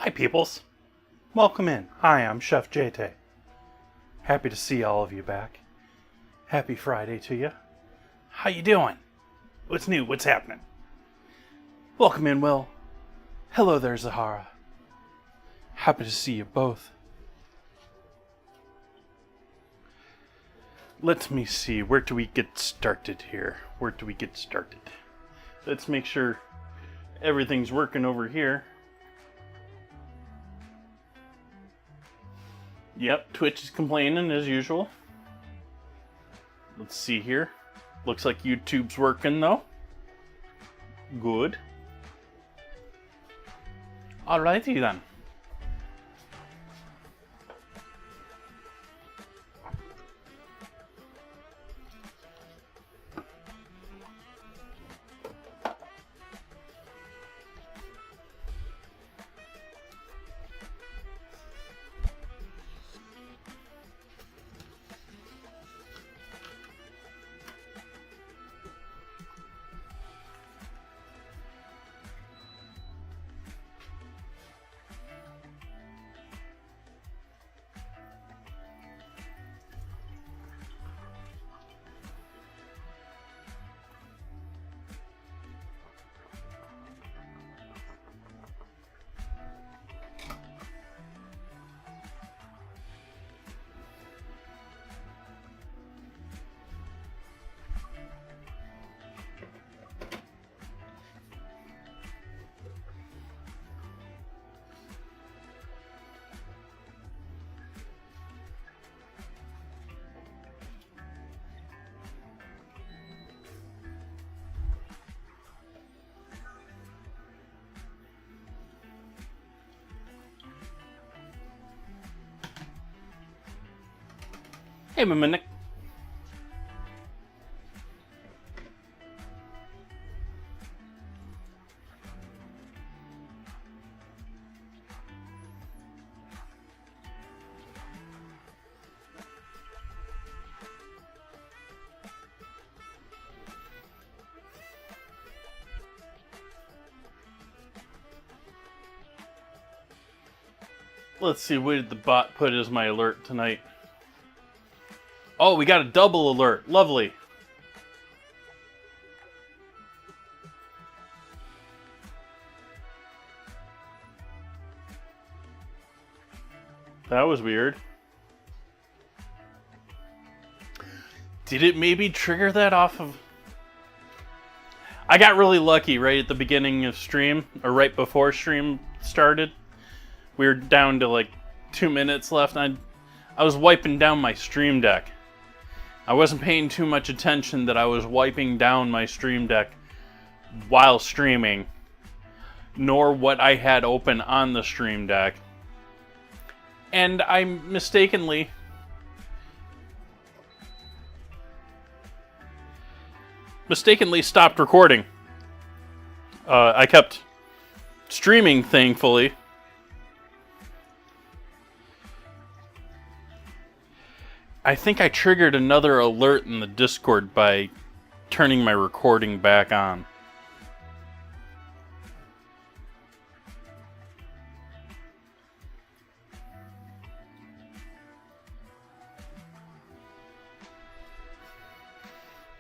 Hi peoples, welcome in. Hi, I'm Chef Jay Tay. Happy to see all of you back. Happy Friday to you. How you doing? What's new? What's happening? Welcome in, Will. Hello there, Zahara. Happy to see you both. Let me see, where do we get started here? Let's make sure everything's working over here. Yep, Twitch is complaining as usual. Let's see here. Looks like YouTube's working though. Good. Alrighty then. Hey, Mimic. Let's see, what did the bot put as my alert tonight? Oh, we got a double alert. Lovely. That was weird. Did it maybe trigger that off of... I got really lucky right at the beginning of stream, or right before stream started. We were down to like 2 minutes left, and I was wiping down my Stream Deck. I wasn't paying too much attention that I was wiping down my Stream Deck while streaming, nor what I had open on the Stream Deck. And I mistakenly stopped recording. I kept streaming, thankfully. I think I triggered another alert in the Discord by turning my recording back on.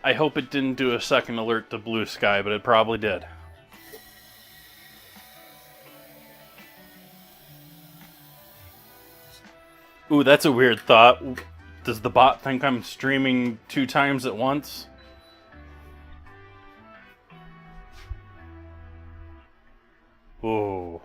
I hope it didn't do a second alert to Blue Sky, but it probably did. Ooh, that's a weird thought. Does the bot think I'm streaming 2 times at once? Ooh.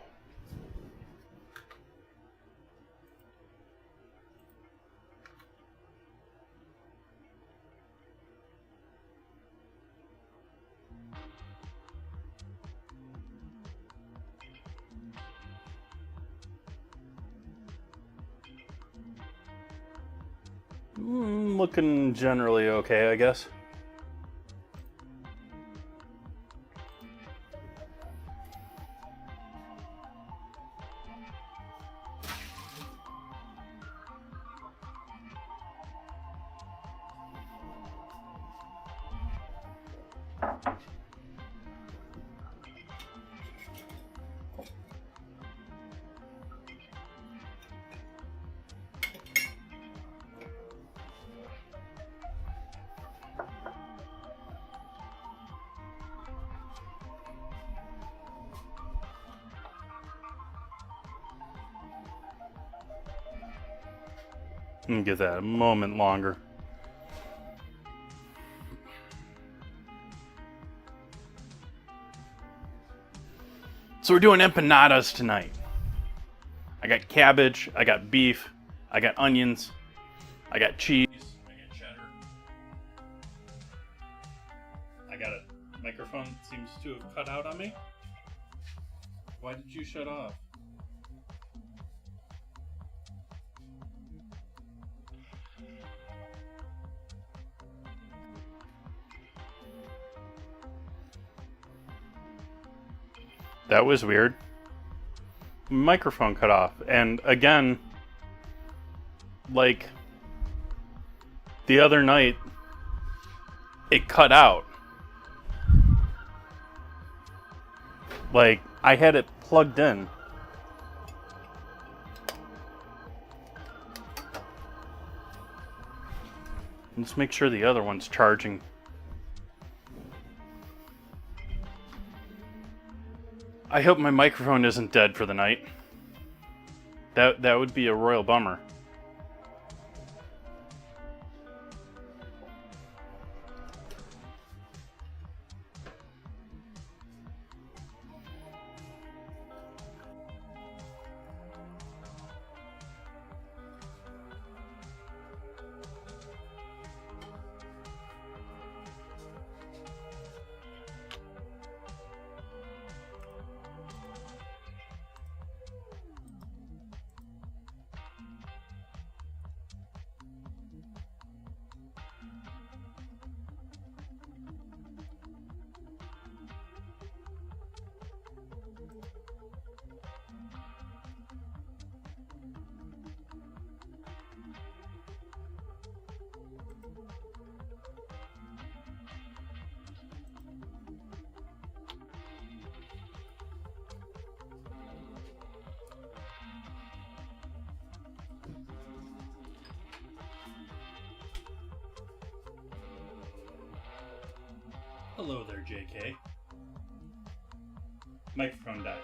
Looking generally okay, I guess. Give that a moment longer. So we're doing empanadas tonight. I got cabbage, I got beef, I got onions, I got cheese, I got cheddar. I got a microphone that seems to have cut out on me. Why did you shut off? That was weird. Microphone cut off. And again, like the other night, it cut out. Like I had it plugged in. Let's make sure the other one's charging. I hope my microphone isn't dead for the night. That would be a royal bummer. Hello there, JK. Microphone died.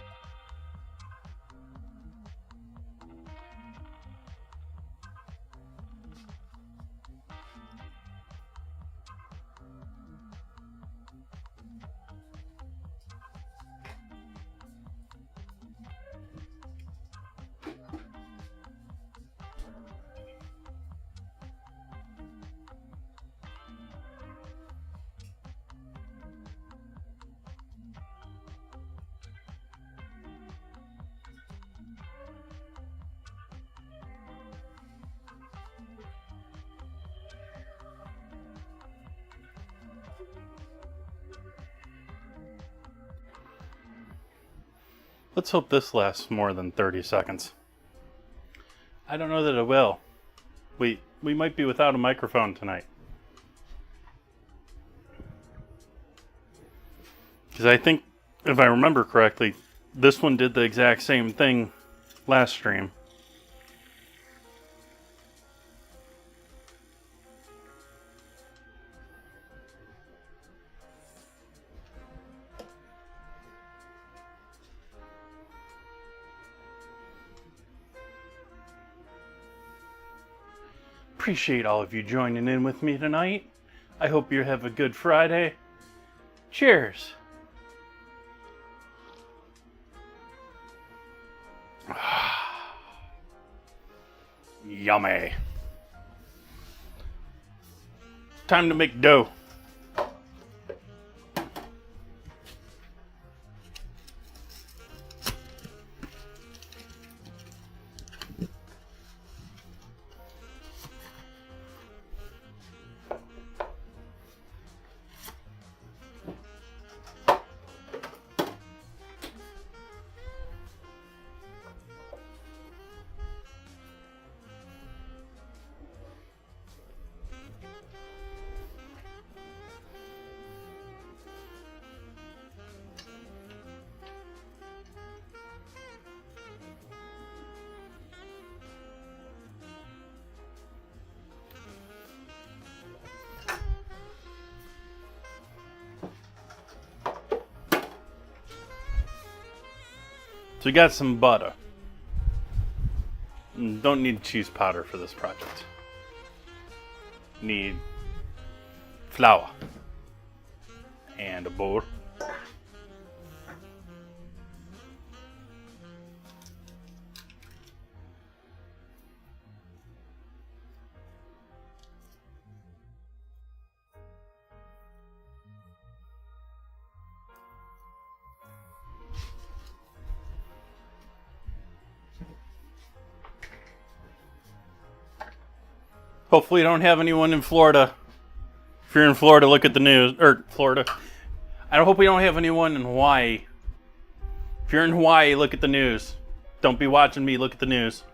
Let's hope this lasts more than 30 seconds. I don't know that it will. We might be without a microphone tonight. Because I think, if I remember correctly, this one did the exact same thing last stream. Appreciate all of you joining in with me tonight. I hope you have a good Friday. Cheers. Yummy. Time to make dough. So we got some butter. Don't need cheese powder for this project. Need flour and a bowl. Hopefully you don't have anyone in Florida. If you're in Florida, look at the news. Or Florida. I hope we don't have anyone in Hawaii. If you're in Hawaii, look at the news. Don't be watching me, look at the news.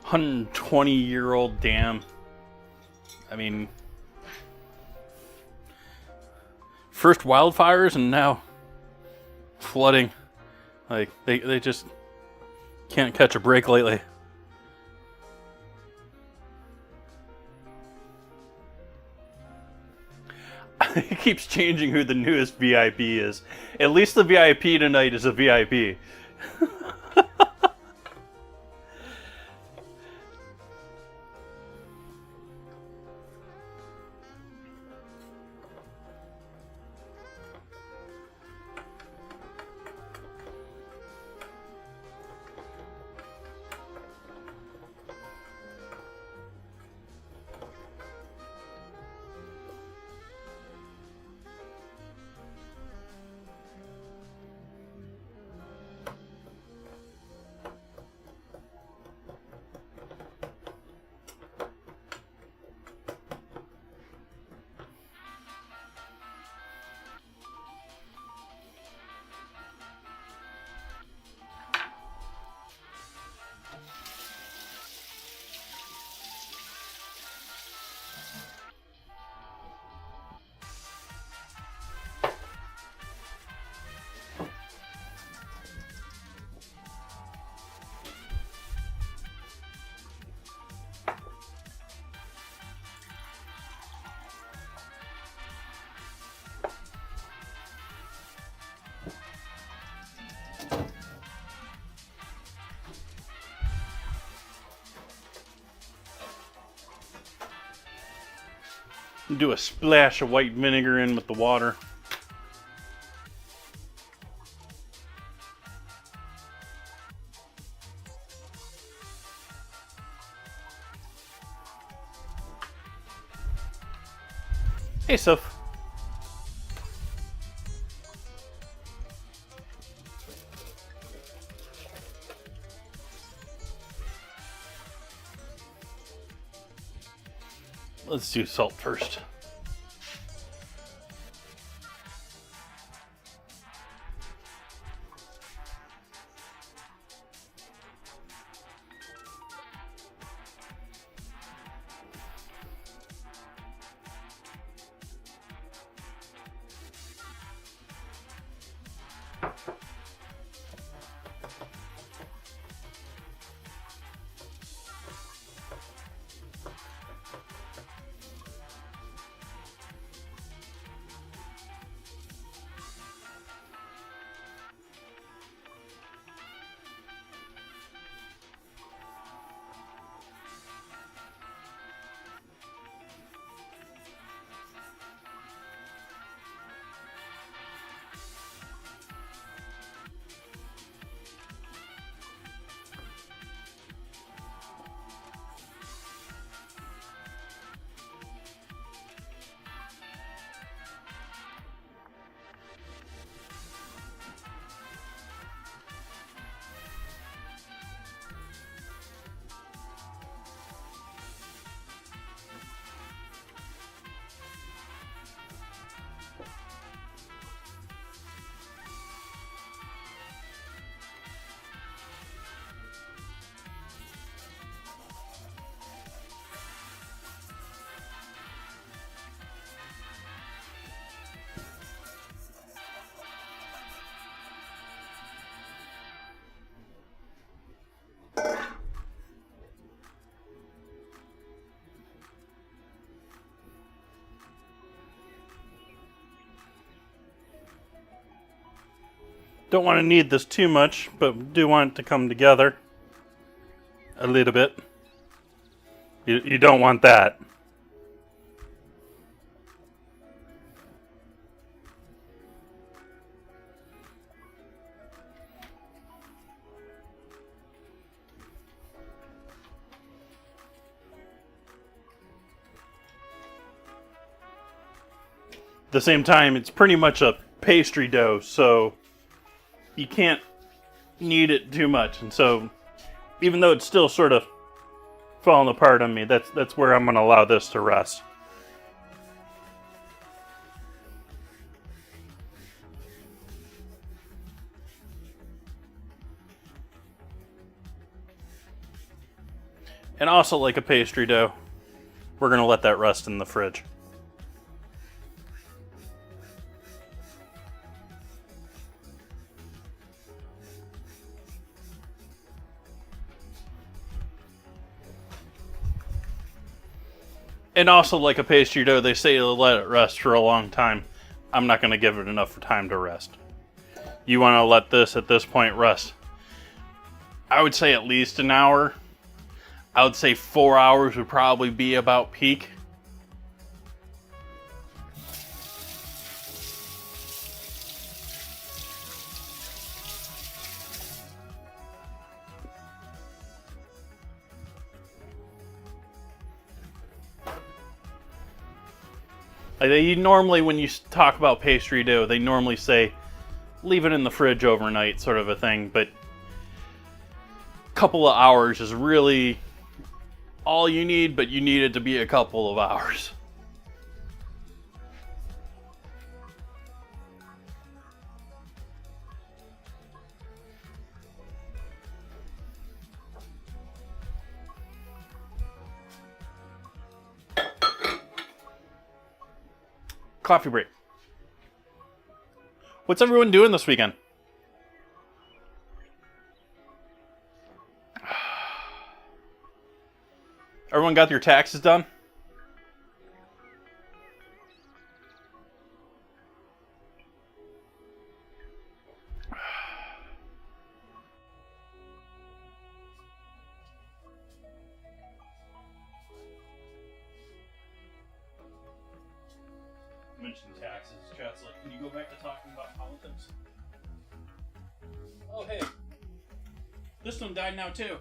120-year-old dam. I mean, first wildfires and now flooding. Like, they just can't catch a break lately. It keeps changing who the newest VIP is. At least the VIP tonight is a VIP. Do a splash of white vinegar in with the water. Hey, Soph. Let's do salt first. Don't want to knead this too much, but do want it to come together a little bit. You don't want that. At the same time, it's pretty much a pastry dough, so you can't knead it too much. And so, even though it's still sort of falling apart on me, that's where I'm going to allow this to rest. And also, like a pastry dough, we're going to let that rest in the fridge. And also, like a pastry dough, they say to let it rest for a long time. I'm not going to give it enough time to rest. You want to let this, at this point, rest. I would say at least an hour. I would say 4 hours would probably be about peak. Normally, when you talk about pastry dough, they normally say leave it in the fridge overnight, sort of a thing. But a couple of hours is really all you need, but you need it to be a couple of hours. Coffee break. What's everyone doing this weekend? Everyone got your taxes done? mentioned taxes. Chat's like, can you go back to talking about politics? Oh, hey. This one died now, too.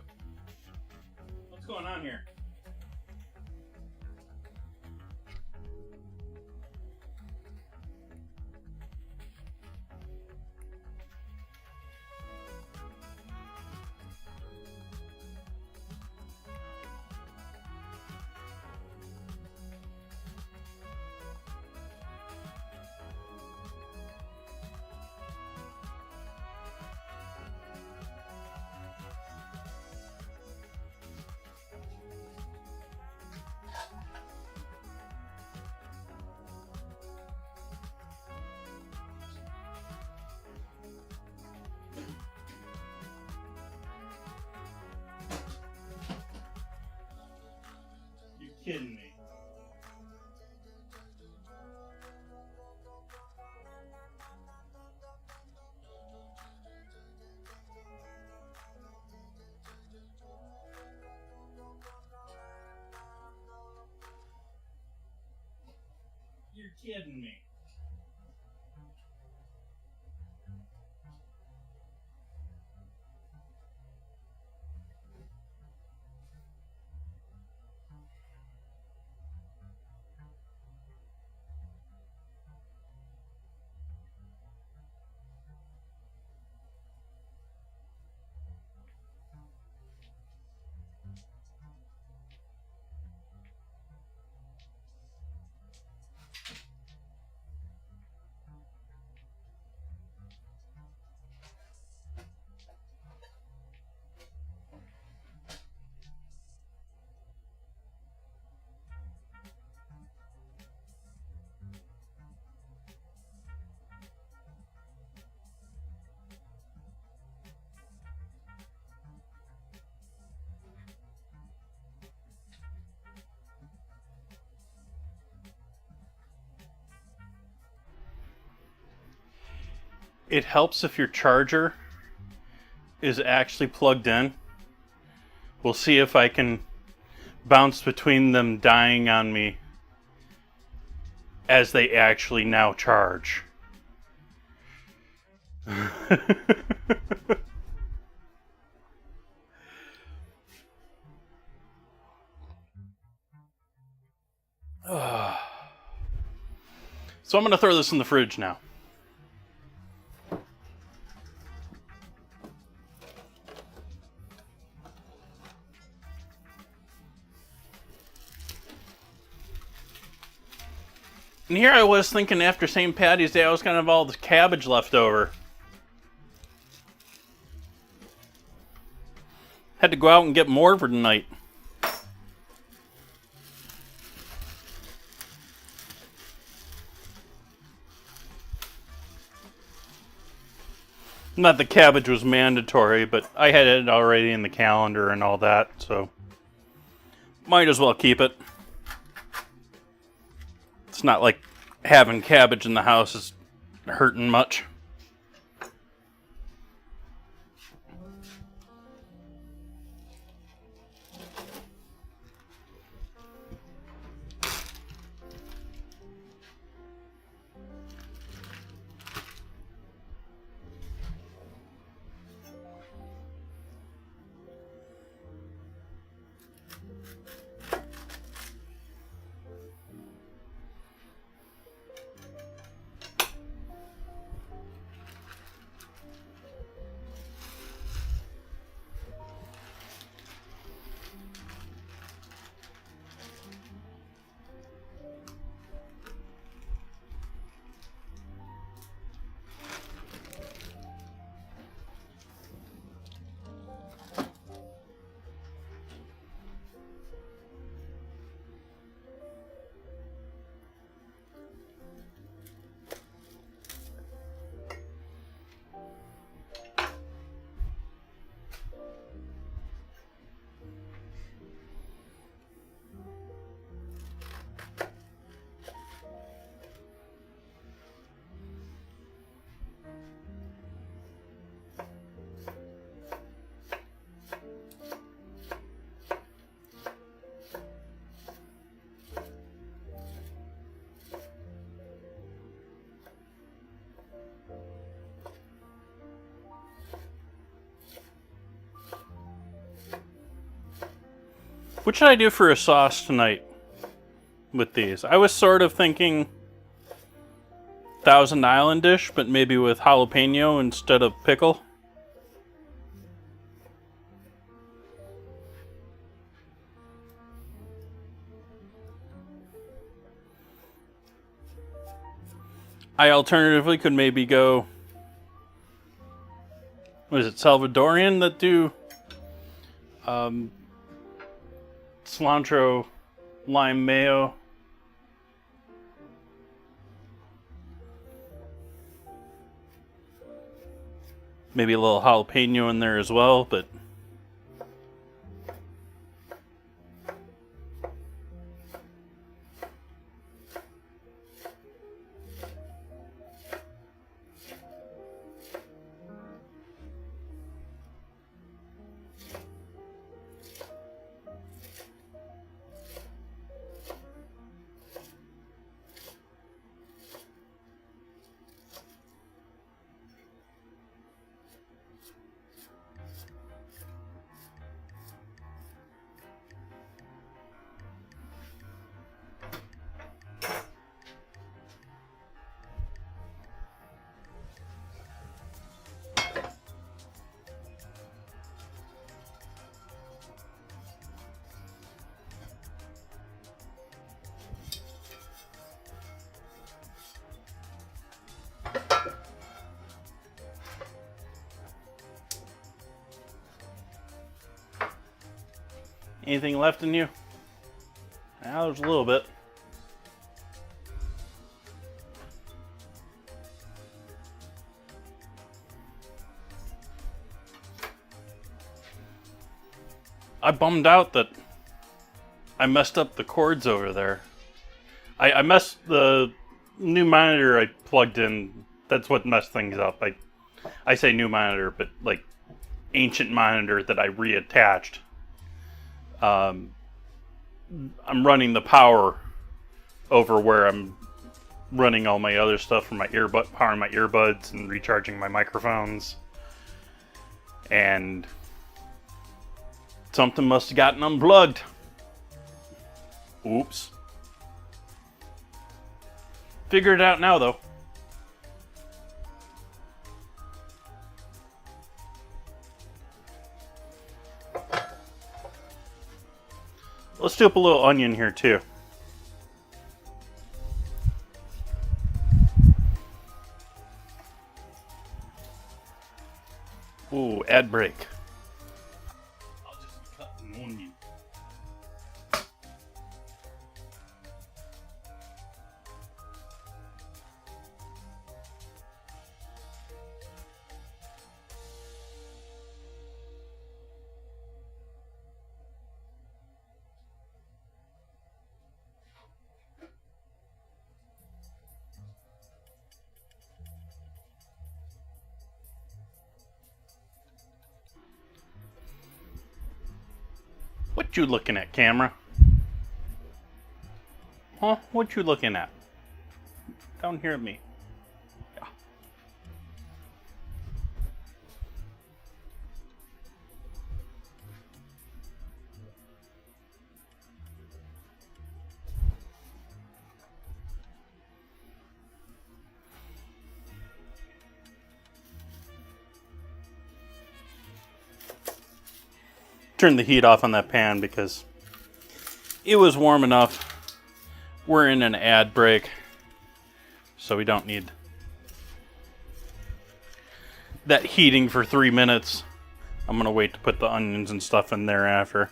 What's going on here? Kidding me. You're kidding me. It helps if your charger is actually plugged in. We'll see if I can bounce between them dying on me as they actually now charge. So I'm going to throw this in the fridge now. And here I was thinking after St. Patty's Day I was going to have all the cabbage left over. Had to go out and get more for tonight. Not that cabbage was mandatory, but I had it already in the calendar and all that, so might as well keep it. It's not like having cabbage in the house is hurting much. What should I do for a sauce tonight with these? I was sort of thinking Thousand Island dish, but maybe with jalapeno instead of pickle. I alternatively could maybe go, what is it, Salvadorian that do cilantro, lime mayo. Maybe a little jalapeno in there as well, but anything left in you? Now there's a little bit. I bummed out that I messed up the cords over there. I messed the new monitor I plugged in. That's what messed things up. I say new monitor, but like ancient monitor that I reattached. I'm running the power over where I'm running all my other stuff from my powering my earbuds and recharging my microphones. And something must have gotten unplugged. Oops. Figured it out now, though. Let's do up a little onion here, too. Ooh, ad break. I'll just cut an onion. What you looking at, camera? Huh? What you looking at? Down here at me. Yeah. Turn the heat off on that pan because it was warm enough. We're in an ad break, so we don't need that heating for 3 minutes. I'm gonna wait to put the onions and stuff in there after.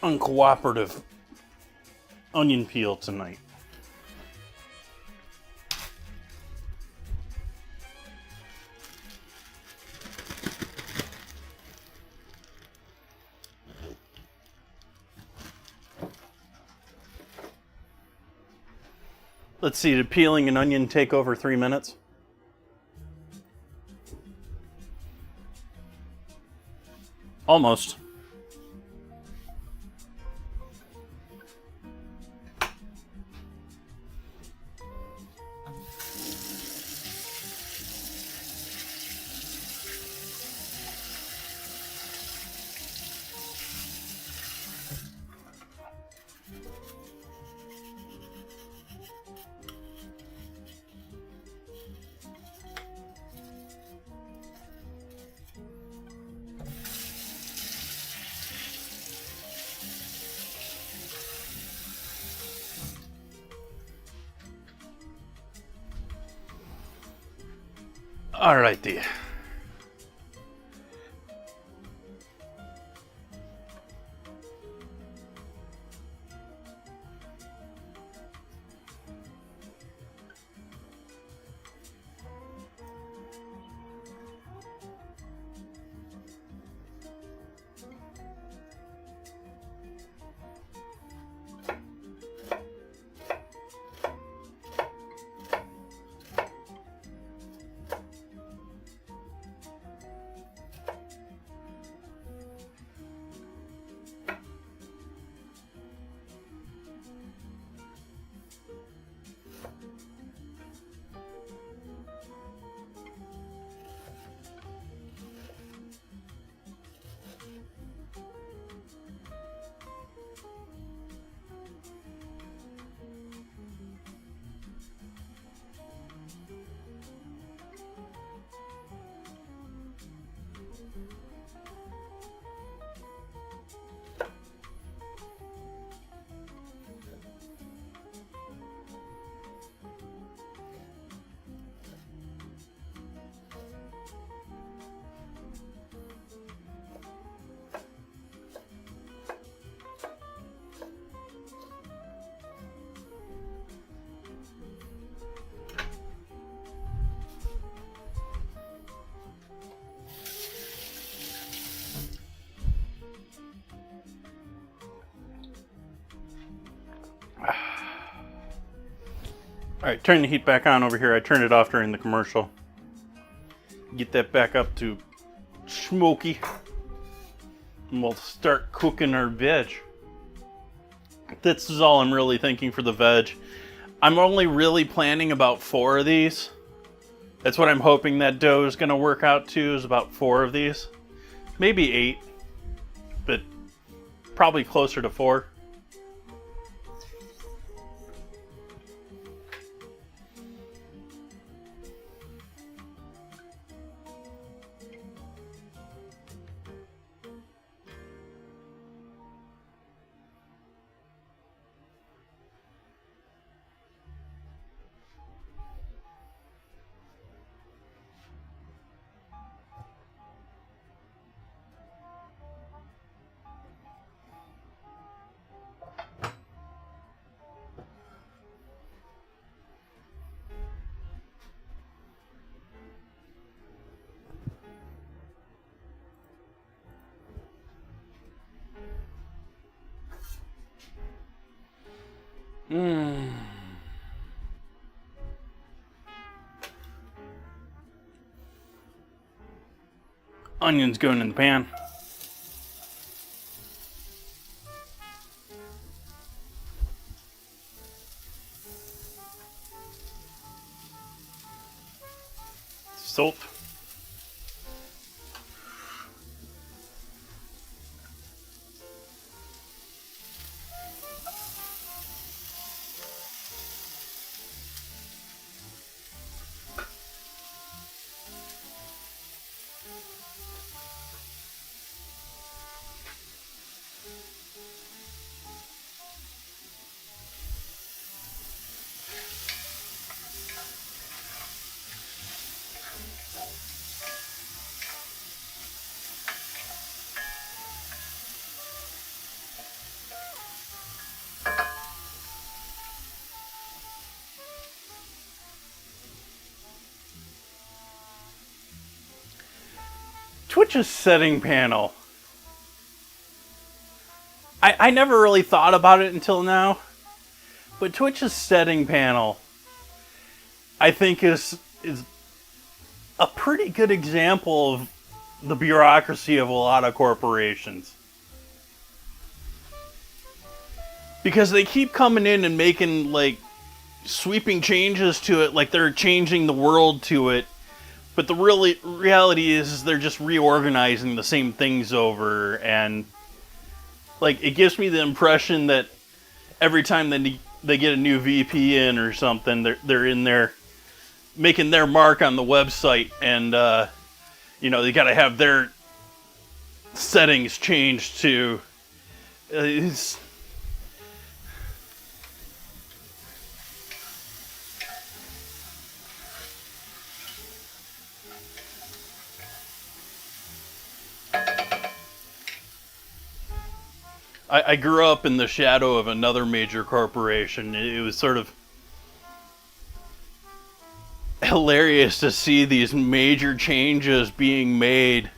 uncooperative onion peel tonight. Let's see, did peeling an onion take over 3 minutes? Almost. Alrighty. Alright, turn the heat back on over here. I turned it off during the commercial. Get that back up to smoky. And we'll start cooking our veg. This is all I'm really thinking for the veg. I'm only really planning about 4 of these. That's what I'm hoping that dough is going to work out to, is about 4 of these. Maybe 8. But probably closer to 4. Onions going in the pan. Salt. Twitch's setting panel. I never really thought about it until now, but Twitch's setting panel, I think, is a pretty good example of the bureaucracy of a lot of corporations. Because they keep coming in and making, like, sweeping changes to it, like they're changing the world to it. But the reality is they're just reorganizing the same things over, and like it gives me the impression that every time they get a new VP in or something, they're in there making their mark on the website, and they got to have their settings changed to. I grew up in the shadow of another major corporation. It was sort of hilarious to see these major changes being made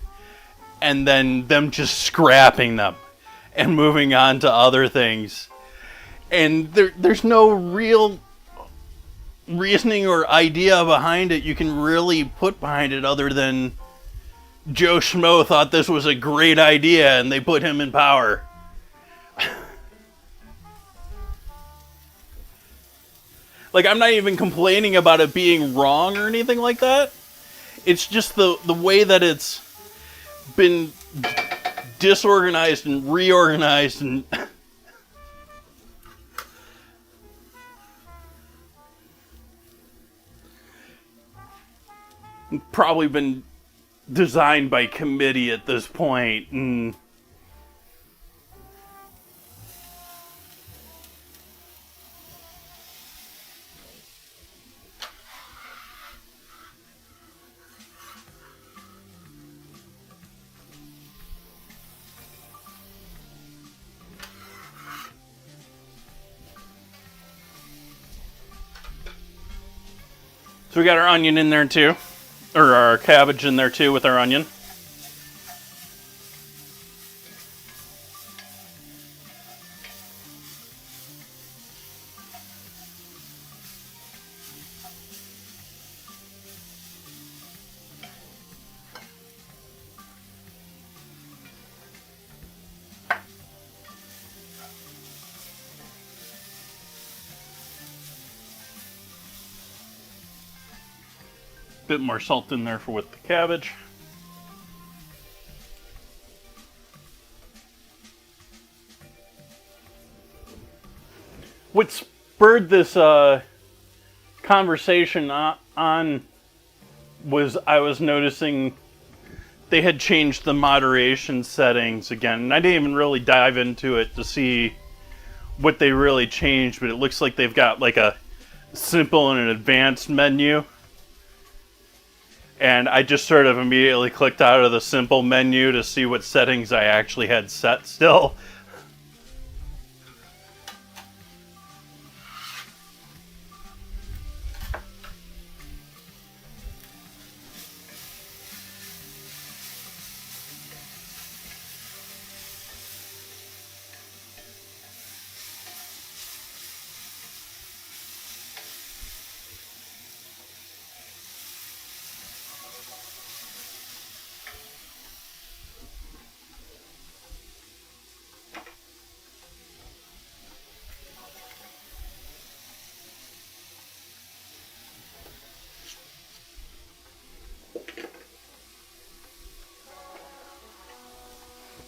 and then them just scrapping them and moving on to other things. And there's no real reasoning or idea behind it you can really put behind it other than Joe Schmo thought this was a great idea and they put him in power. Like, I'm not even complaining about it being wrong or anything like that. It's just the way that it's been disorganized and reorganized and probably been designed by committee at this point. And so we got our onion in there too, or our cabbage in there too with our onion. Bit more salt in there with the cabbage. What spurred this conversation on was I was noticing they had changed the moderation settings again, and I didn't even really dive into it to see what they really changed, but it looks like they've got like a simple and an advanced menu. And I just sort of immediately clicked out of the simple menu to see what settings I actually had set still.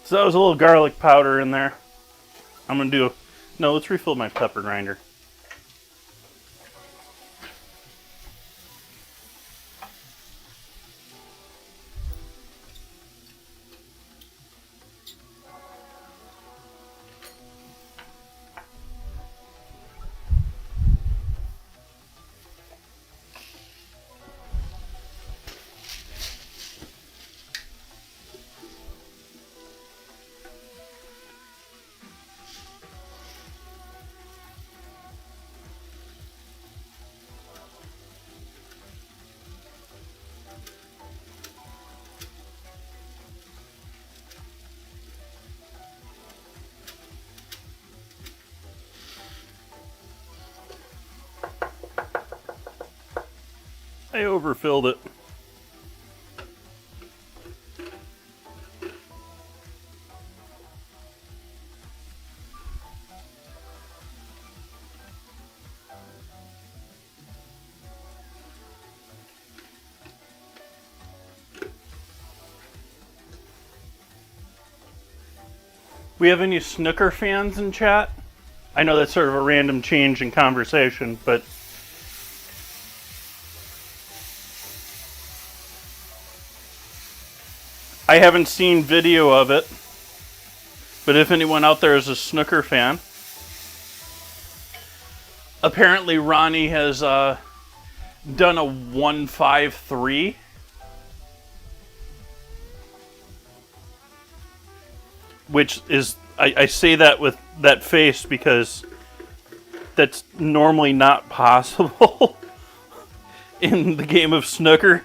So that was a little garlic powder in there. I'm going to let's refill my pepper grinder. I overfilled it. We have any snooker fans in chat? I know that's sort of a random change in conversation, but I haven't seen video of it. But if anyone out there is a snooker fan, apparently Ronnie has done a 153. Which is, I say that with that face because that's normally not possible in the game of snooker.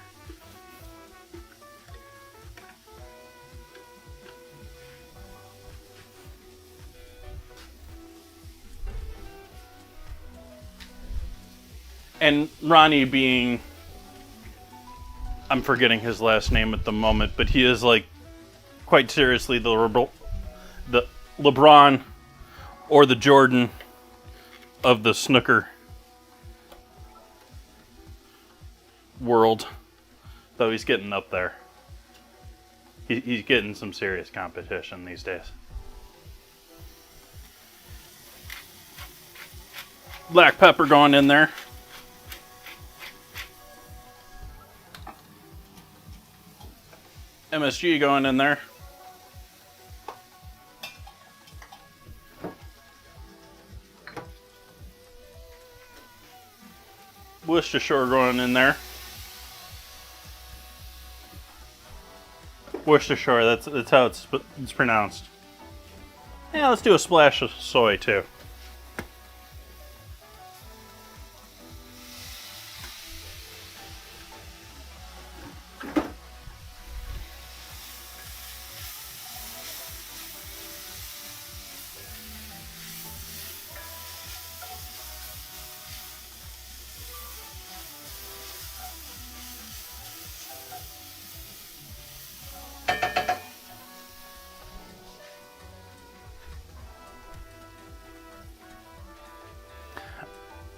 And Ronnie being, I'm forgetting his last name at the moment, but he is like quite seriously the LeBron or the Jordan of the snooker world. Though he's getting up there. He's getting some serious competition these days. Black pepper going in there. MSG going in there. Worcestershire going in there. Worcestershire, that's how it's pronounced. Yeah, let's do a splash of soy too.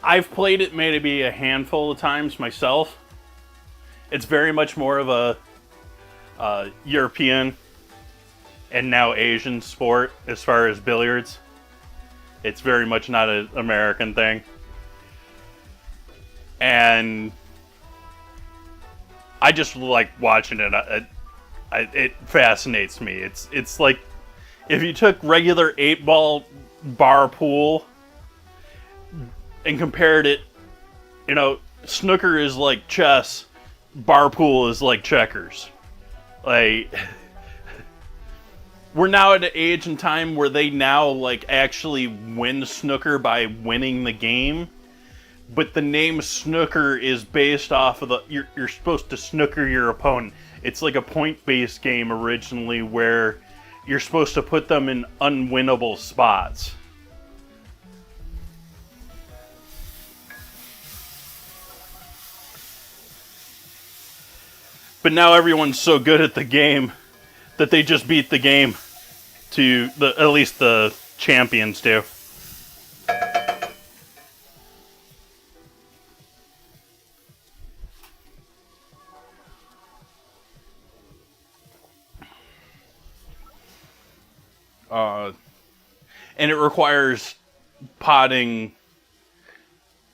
I've played it maybe a handful of times myself. It's very much more of a European and now Asian sport as far as billiards. It's very much not an American thing. And I just like watching it. It fascinates me. It's like if you took regular 8-ball bar pool and compared it, you know, snooker is like chess, bar pool is like checkers. Like, we're now at an age and time where they now like actually win snooker by winning the game. But the name snooker is based off of you're supposed to snooker your opponent. It's like a point-based game originally where you're supposed to put them in unwinnable spots. But now everyone's so good at the game that they just beat the game to at least the champions do. And it requires potting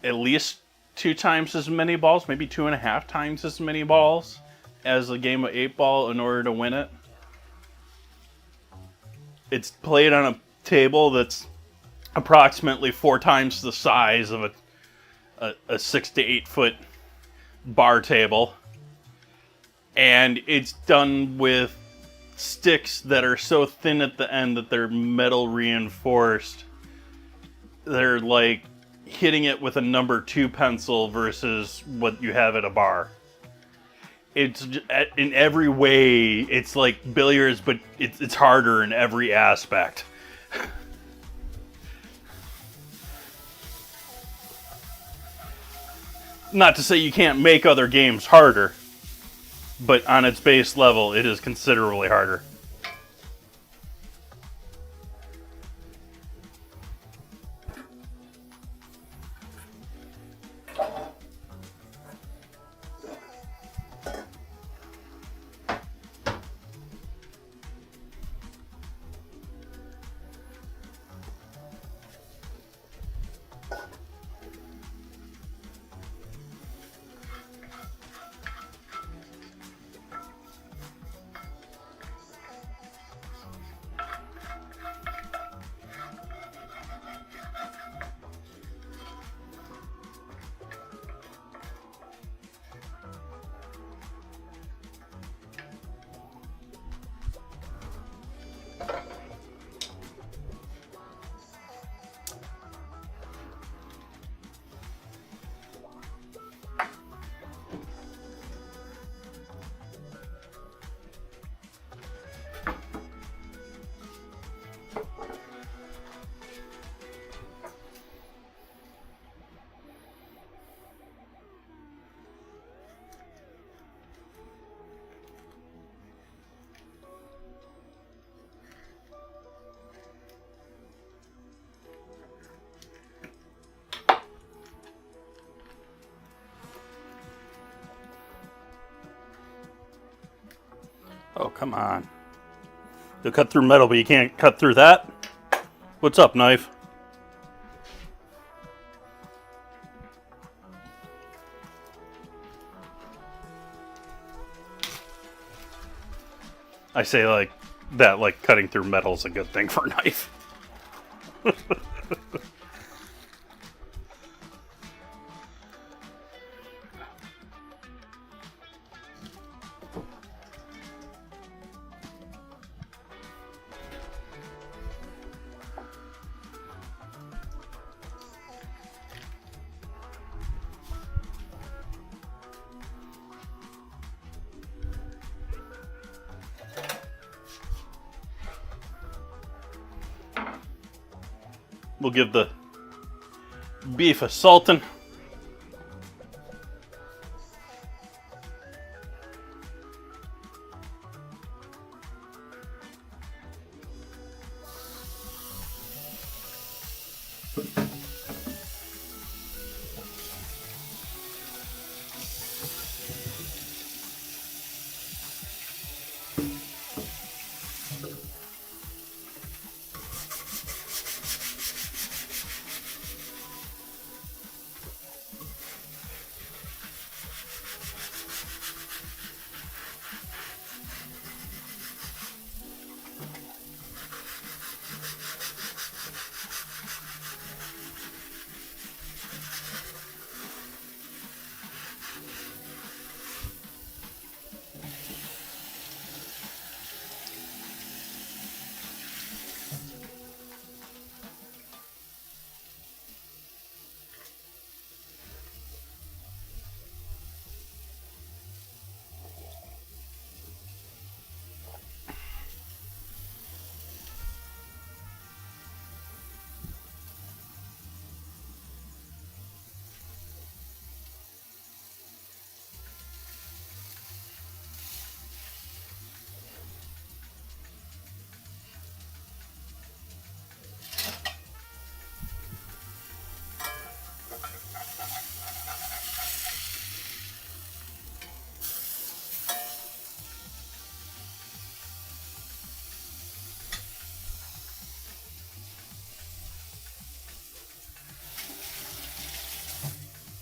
at least 2 times as many balls, maybe 2.5 times as many balls as a game of 8-ball in order to win it. It's played on a table that's approximately 4 times the size of a 6 to 8 foot bar table. And it's done with sticks that are so thin at the end that they're metal reinforced. They're like hitting it with a number 2 pencil versus what you have at a bar. It's in every way, it's like billiards, but it's harder in every aspect. Not to say you can't make other games harder, but on its base level, it is considerably harder. Oh, come on. You'll cut through metal, but you can't cut through that? What's up, knife? I say like that, like cutting through metal is a good thing for a knife. We'll give the beef a salting.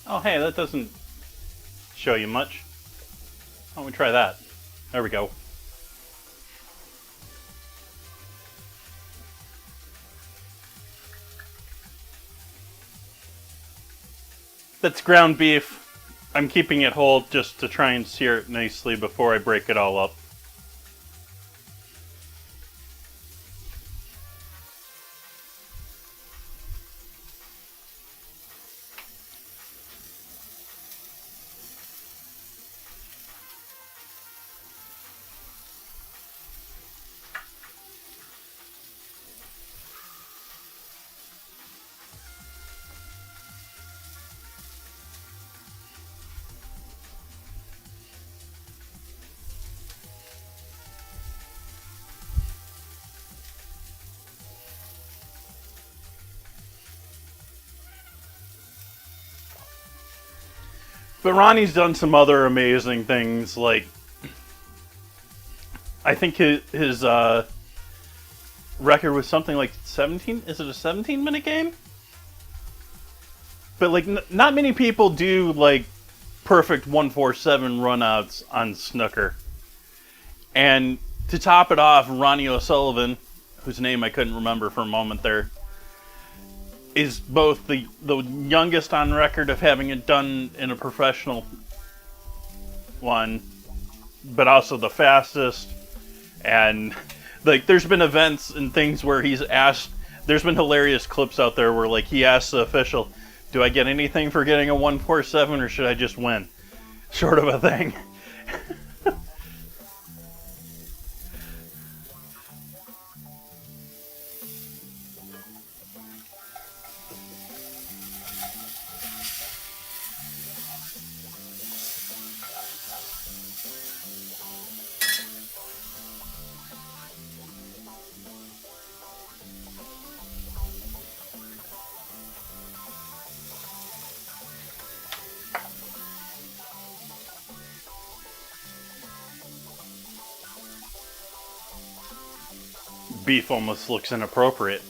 Oh, hey, that doesn't show you much. Why don't we try that? There we go. That's ground beef. I'm keeping it whole just to try and sear it nicely before I break it all up. But Ronnie's done some other amazing things, like I think his record was something like 17. Is it a 17-minute game? But like, not many people do like perfect 147 runouts on snooker. And to top it off, Ronnie O'Sullivan, whose name I couldn't remember for a moment there, is both the youngest on record of having it done in a professional one, but also the fastest. And like, there's been events and things where he's asked, there's been hilarious clips out there where like he asks the official, do I get anything for getting a 147 or should I just win? Sort of a thing. Beef almost looks inappropriate.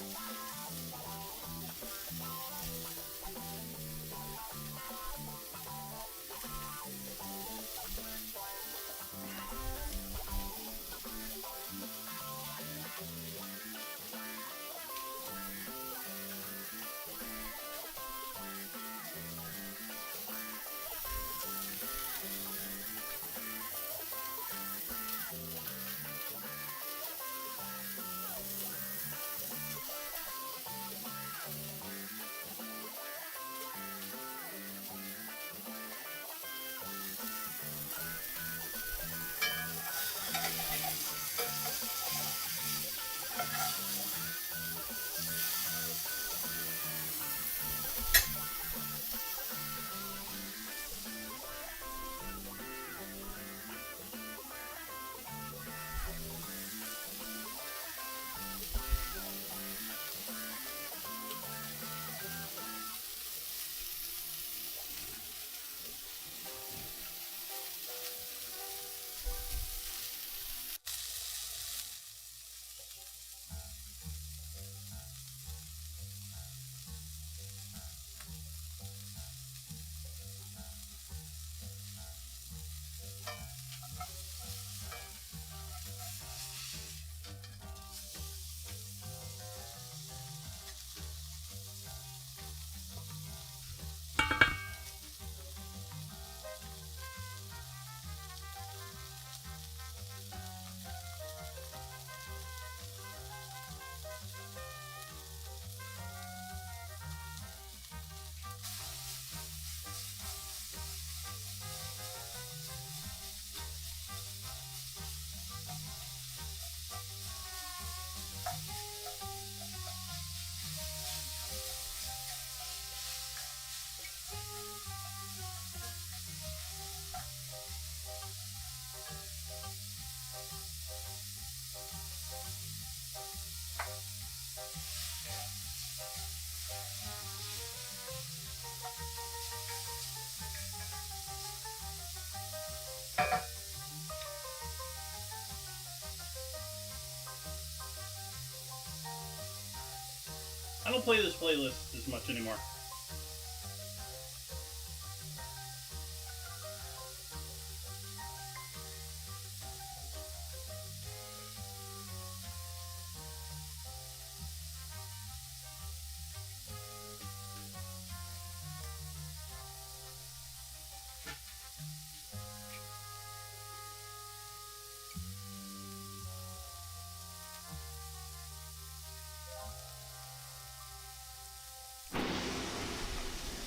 I don't play this playlist as much anymore.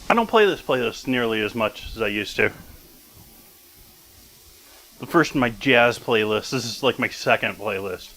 I don't play this playlist nearly as much as I used to. The first in my jazz playlist. This is like my second playlist.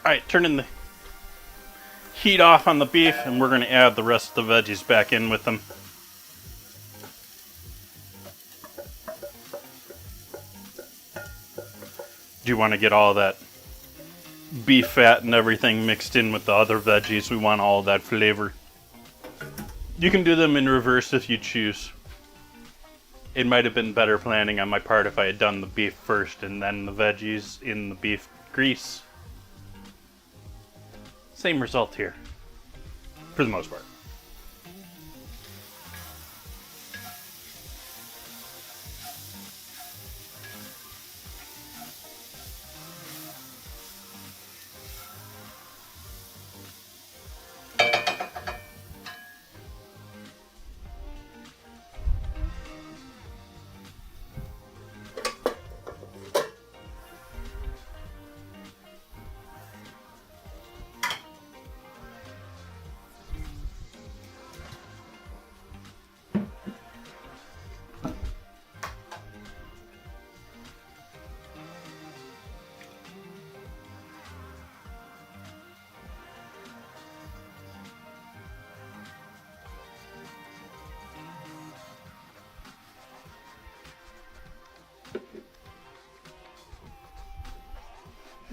Alright, turning the heat off on the beef, and we're going to add the rest of the veggies back in with them. Do you want to get all that beef fat and everything mixed in with the other veggies? We want all that flavor. You can do them in reverse if you choose. It might have been better planning on my part if I had done the beef first and then the veggies in the beef grease. Same result here, for the most part.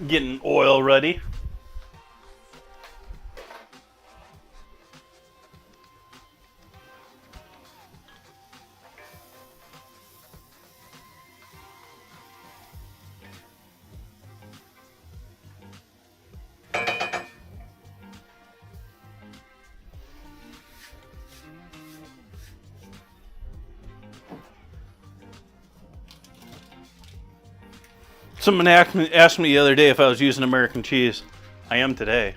Getting oil ready. Someone asked me the other day if I was using American cheese. I am today.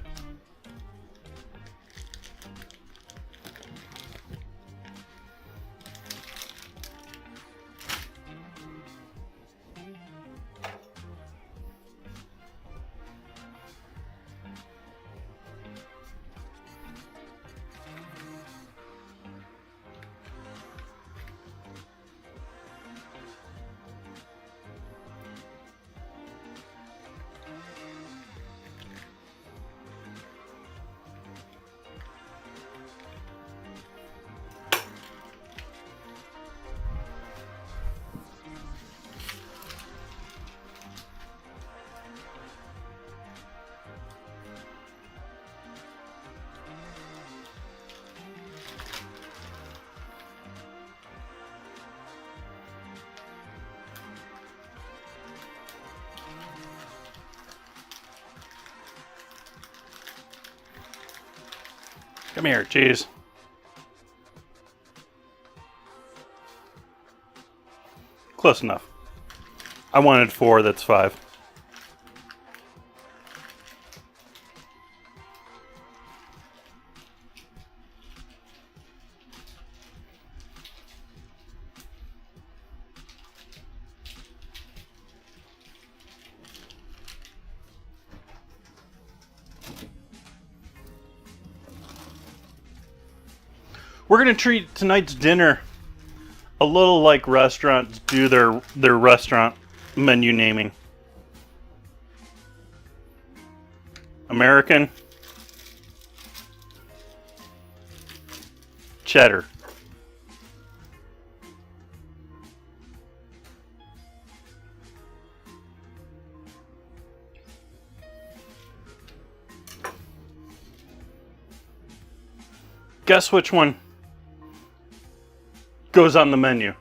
Come here, cheese. Close enough. I wanted 4, that's 5. We're going to treat tonight's dinner a little like restaurants do their restaurant menu naming. American, cheddar, guess which one goes on the menu?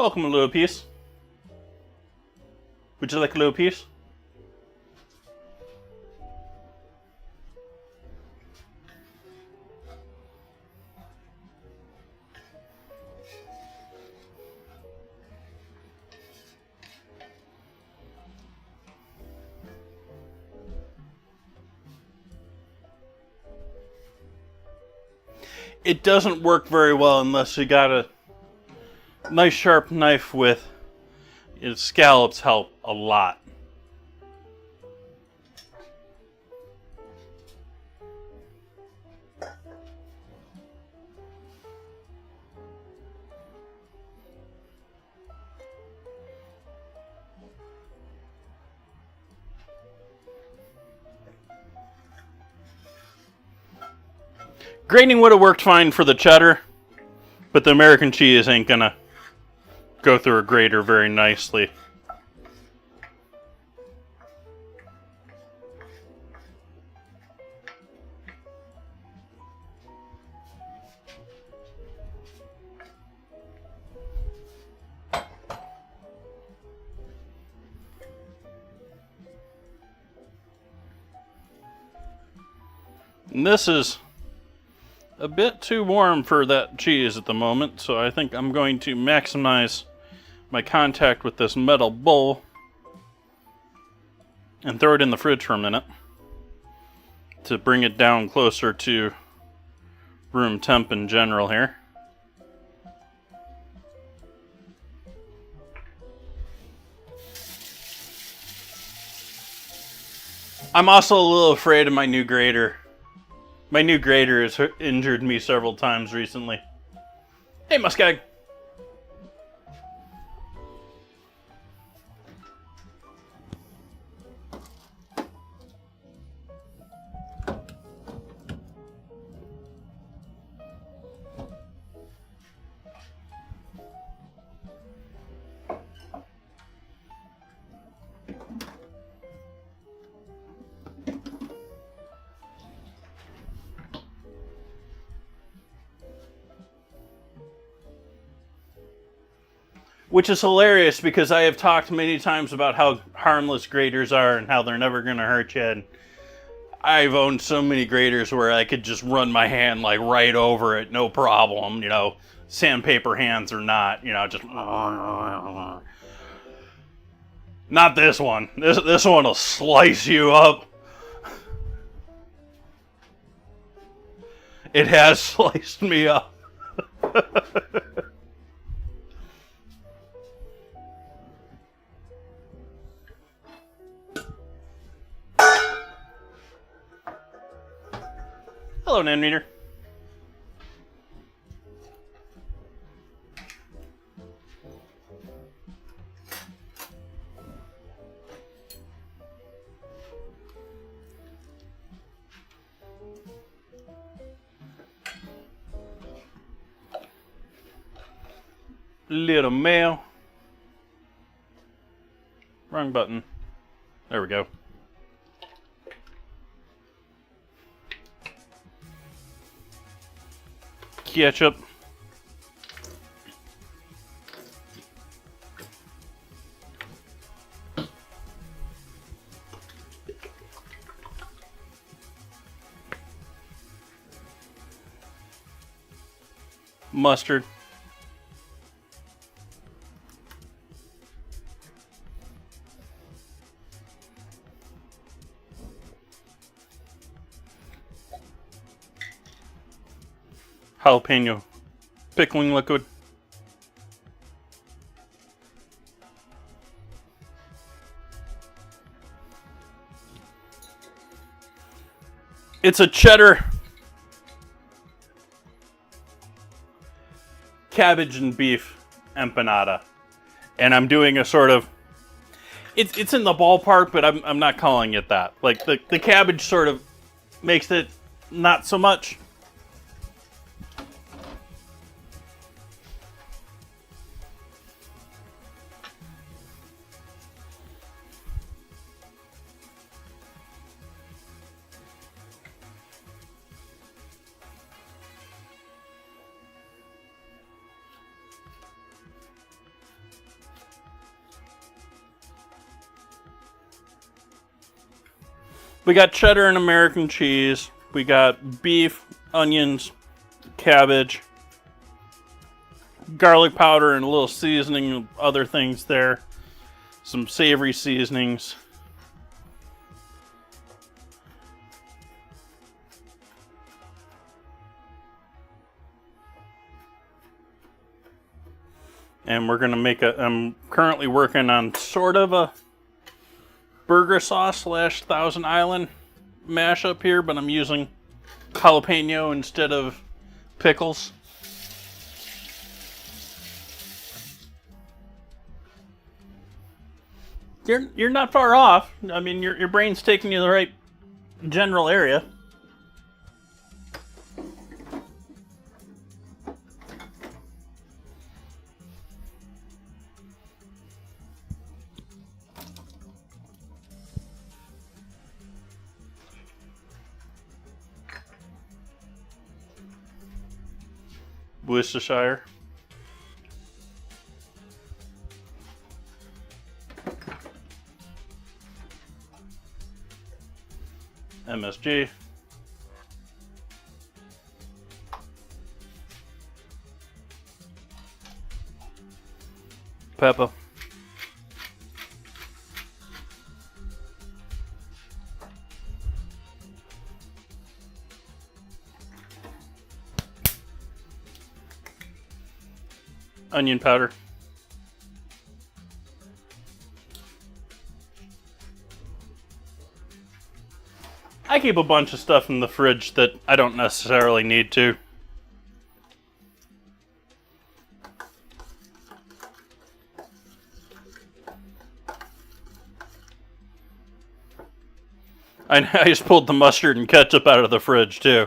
Welcome, a little piece. Would you like a little piece? It doesn't work very well unless you got a nice sharp knife with its scallops. Help a lot. Grating would have worked fine for the cheddar, but the American cheese ain't gonna go through a grater very nicely. And this is a bit too warm for that cheese at the moment, so I think I'm going to maximize my contact with this metal bowl and throw it in the fridge for a minute to bring it down closer to room temp in general here. I'm also a little afraid of my new grater. My new grater has injured me several times recently. Hey, Muskeg. Which is hilarious because I have talked many times about how harmless graters are and how they're never going to hurt you. And I've owned so many graters where I could just run my hand like right over it, no problem, you know, sandpaper hands or not, you know, just... Not this one. This one will slice you up. It has sliced me up. Hello, Nanometer. Little mail. Wrong button. There we go. Ketchup. Mustard. Jalapeno pickling liquid. It's a cheddar cabbage and beef empanada. And I'm doing a sort of... It's in the ballpark, but I'm not calling it that. Like, the cabbage sort of makes it not so much. We got cheddar and American cheese. We got beef, onions, cabbage, garlic powder, and a little seasoning of other things there. Some savory seasonings. And we're going to make I'm currently working on sort of a burger sauce / Thousand Island mashup here, but I'm using jalapeno instead of pickles. You're not far off. I mean, your brain's taking you to the right general area. Worcestershire. MSG. Pepper. Onion powder. I keep a bunch of stuff in the fridge that I don't necessarily need to. I just pulled the mustard and ketchup out of the fridge too.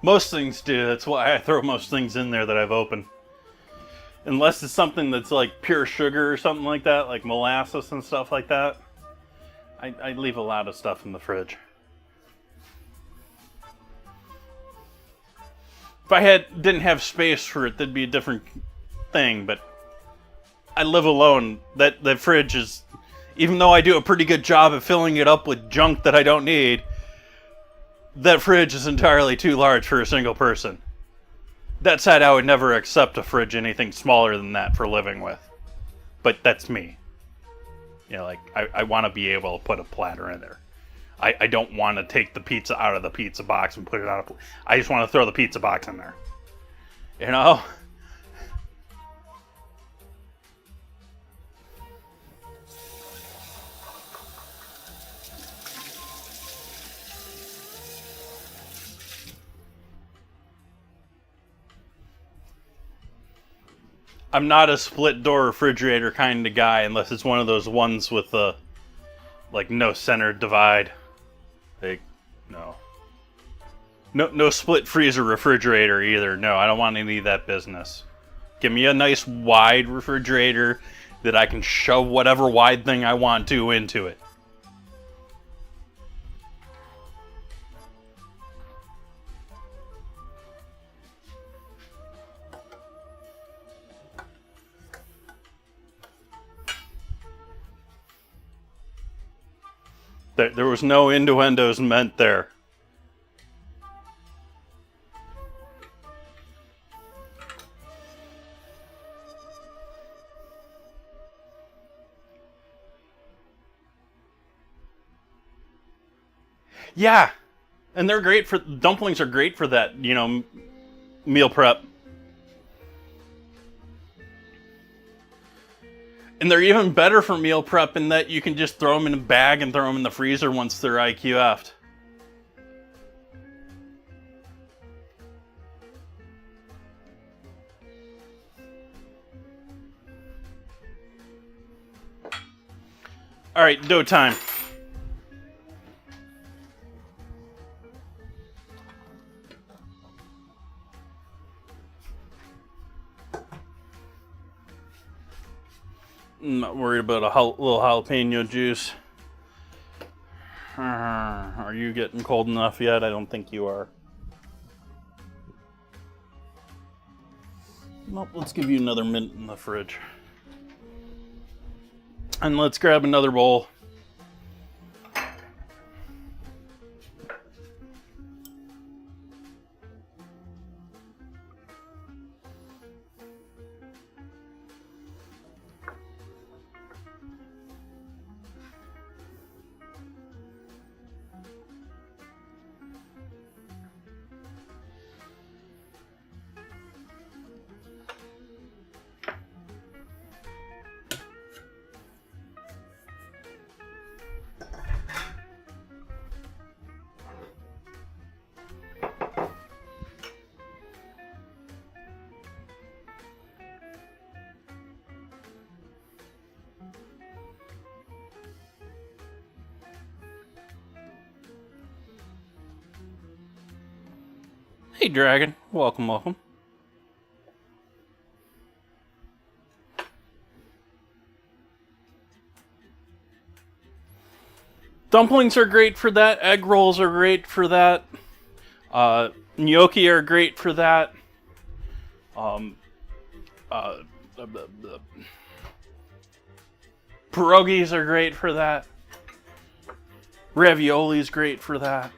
Most things do. That's why I throw most things in there that I've opened. Unless it's something that's like pure sugar or something like that, like molasses and stuff like that. I leave a lot of stuff in the fridge. If I didn't have space for it, that'd be a different thing, but I live alone. That fridge is, even though I do a pretty good job of filling it up with junk that I don't need, that fridge is entirely too large for a single person. That said, I would never accept a fridge anything smaller than that for living with. But that's me. You know, like, I want to be able to put a platter in there. I don't want to take the pizza out of the pizza box and put it on I just want to throw the pizza box in there. You know? I'm not a split door refrigerator kind of guy unless it's one of those ones with like no center divide. Like, no. No split freezer refrigerator either. No, I don't want any of that business. Give me a nice wide refrigerator that I can shove whatever wide thing I want to into it. There was no innuendos meant there. Yeah, and they're great for, dumplings are great for that, you know, meal prep. And they're even better for meal prep in that you can just throw them in a bag and throw them in the freezer once they're IQF'd. All right, dough time. I'm not worried about a little jalapeno juice. Are you getting cold enough yet? I don't think you are. Nope, let's give you another minute in the fridge. And let's grab another bowl. Hey Dragon, welcome, welcome. Dumplings are great for that. Egg rolls are great for that. Gnocchi are great for that. Pierogies are great for that. Ravioli's great for that.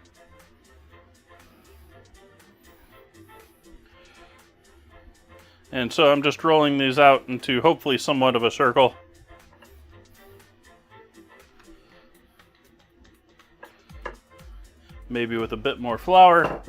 And so I'm just rolling these out into hopefully somewhat of a circle. Maybe with a bit more flour.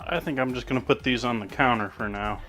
I think I'm just going to put these on the counter for now.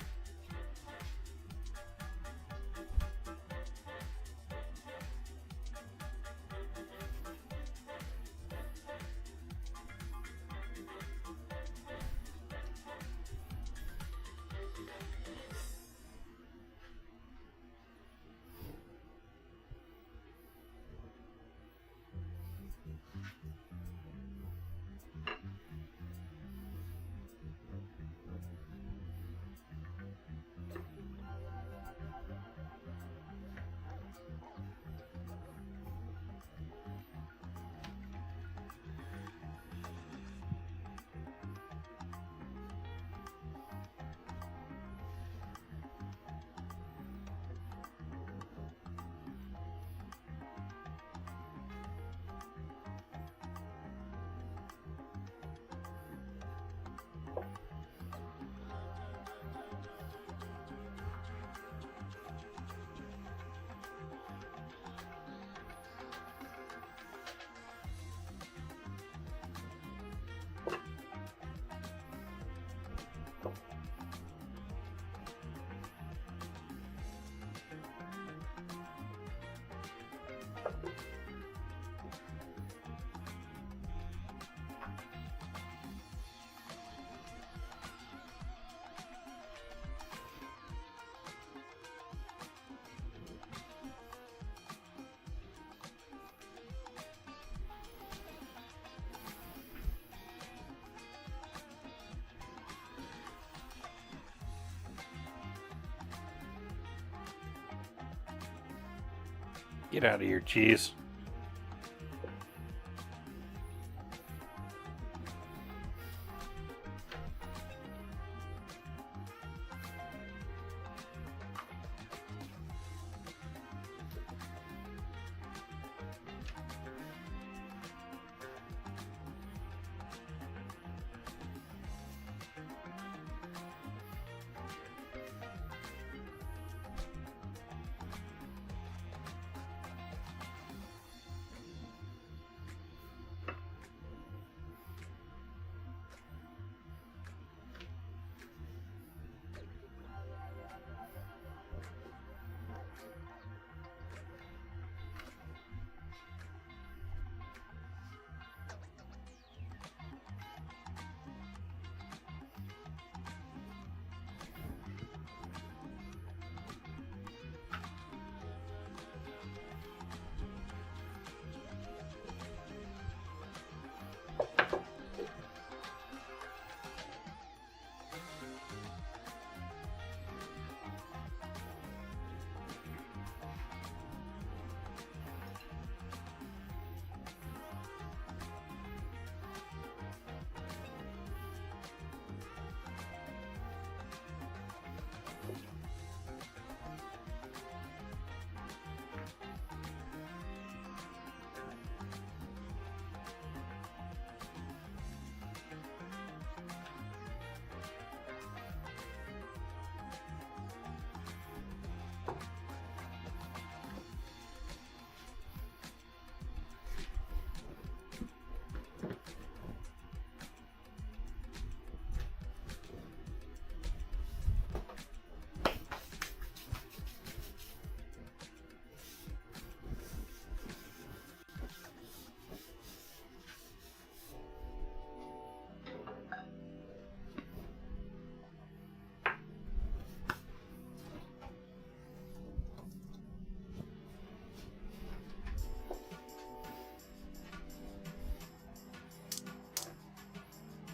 Get out of here, cheese.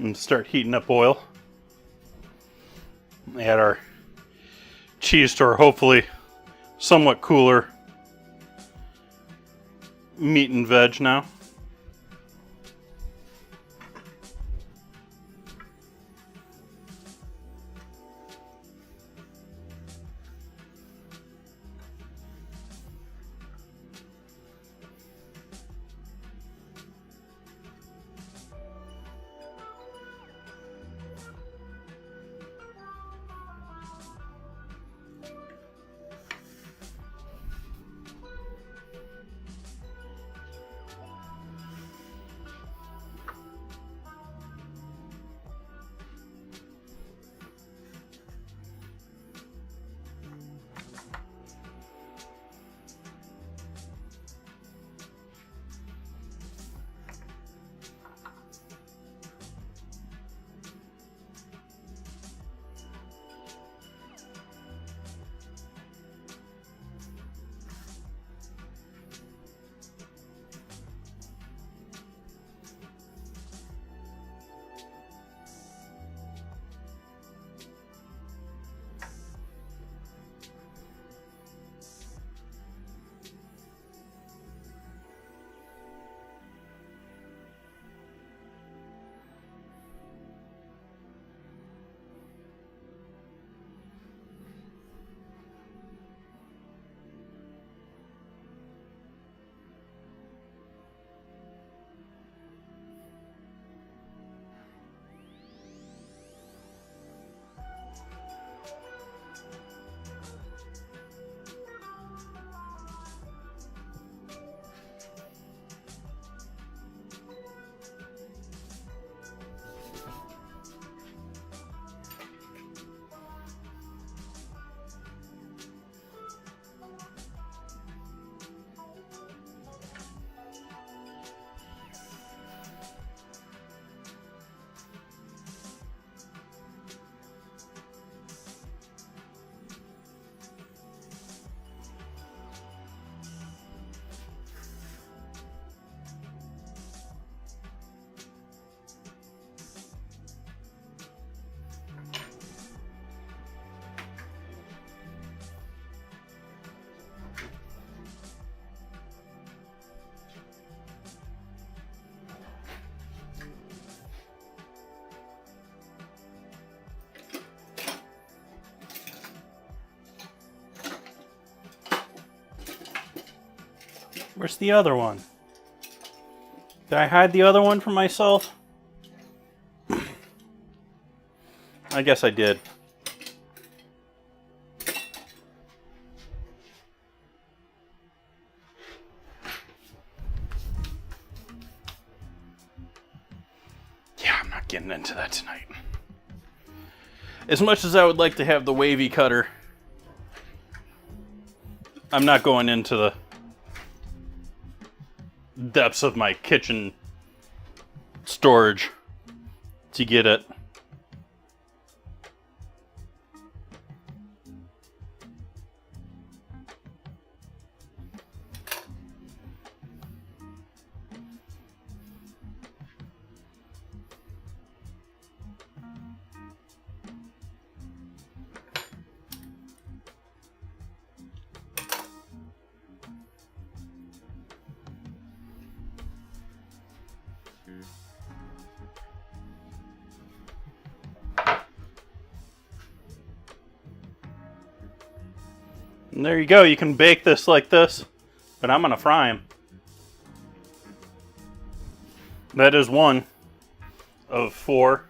And start heating up oil. Add our cheese to our hopefully somewhat cooler meat and veg now. Where's the other one? Did I hide the other one from myself? I guess I did. Yeah, I'm not getting into that tonight. As much as I would like to have the wavy cutter, I'm not going into the depths of my kitchen storage to get it. And there you go. You can bake this like this, but I'm going to fry them. That is one of 4.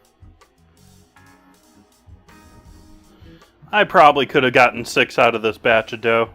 I probably could have gotten 6 out of this batch of dough.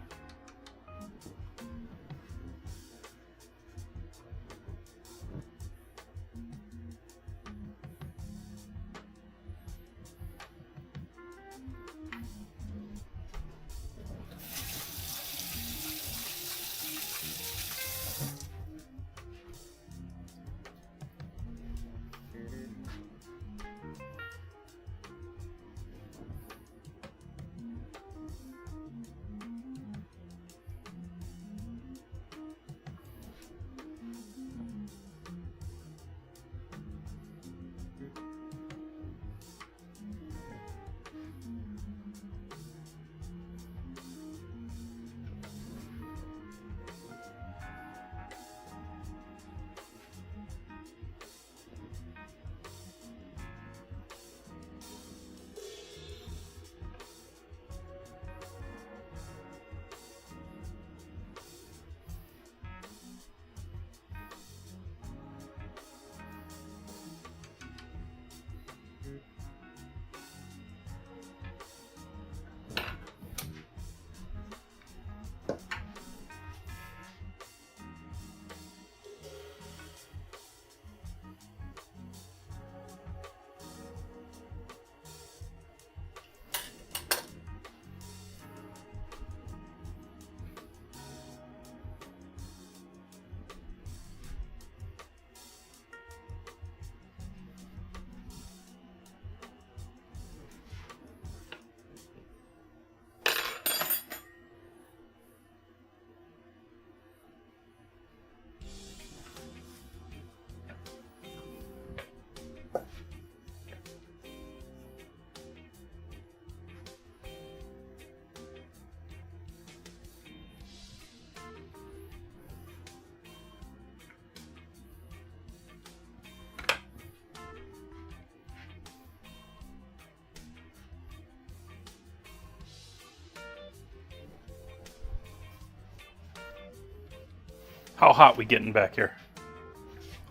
How hot we getting back here?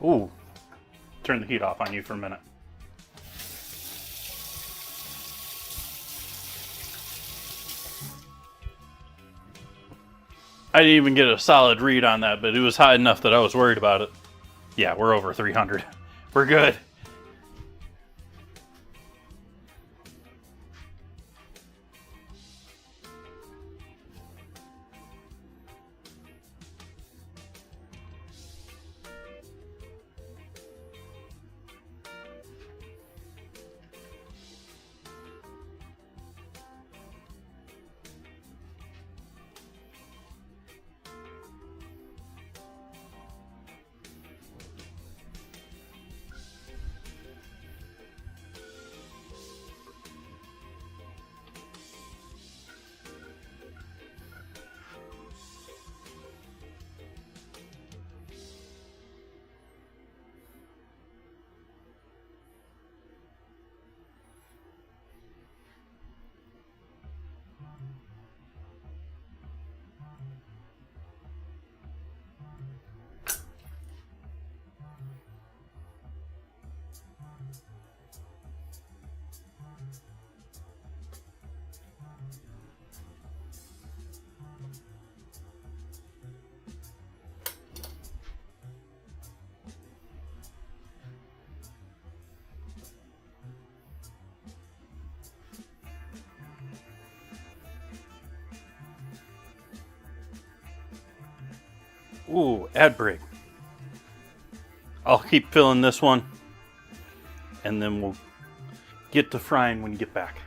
Ooh, turn the heat off on you for a minute. I didn't even get a solid read on that, but it was hot enough that I was worried about it. Yeah, we're over 300. We're good. Ooh, ad break. I'll keep filling this one, and then we'll get to frying when you get back.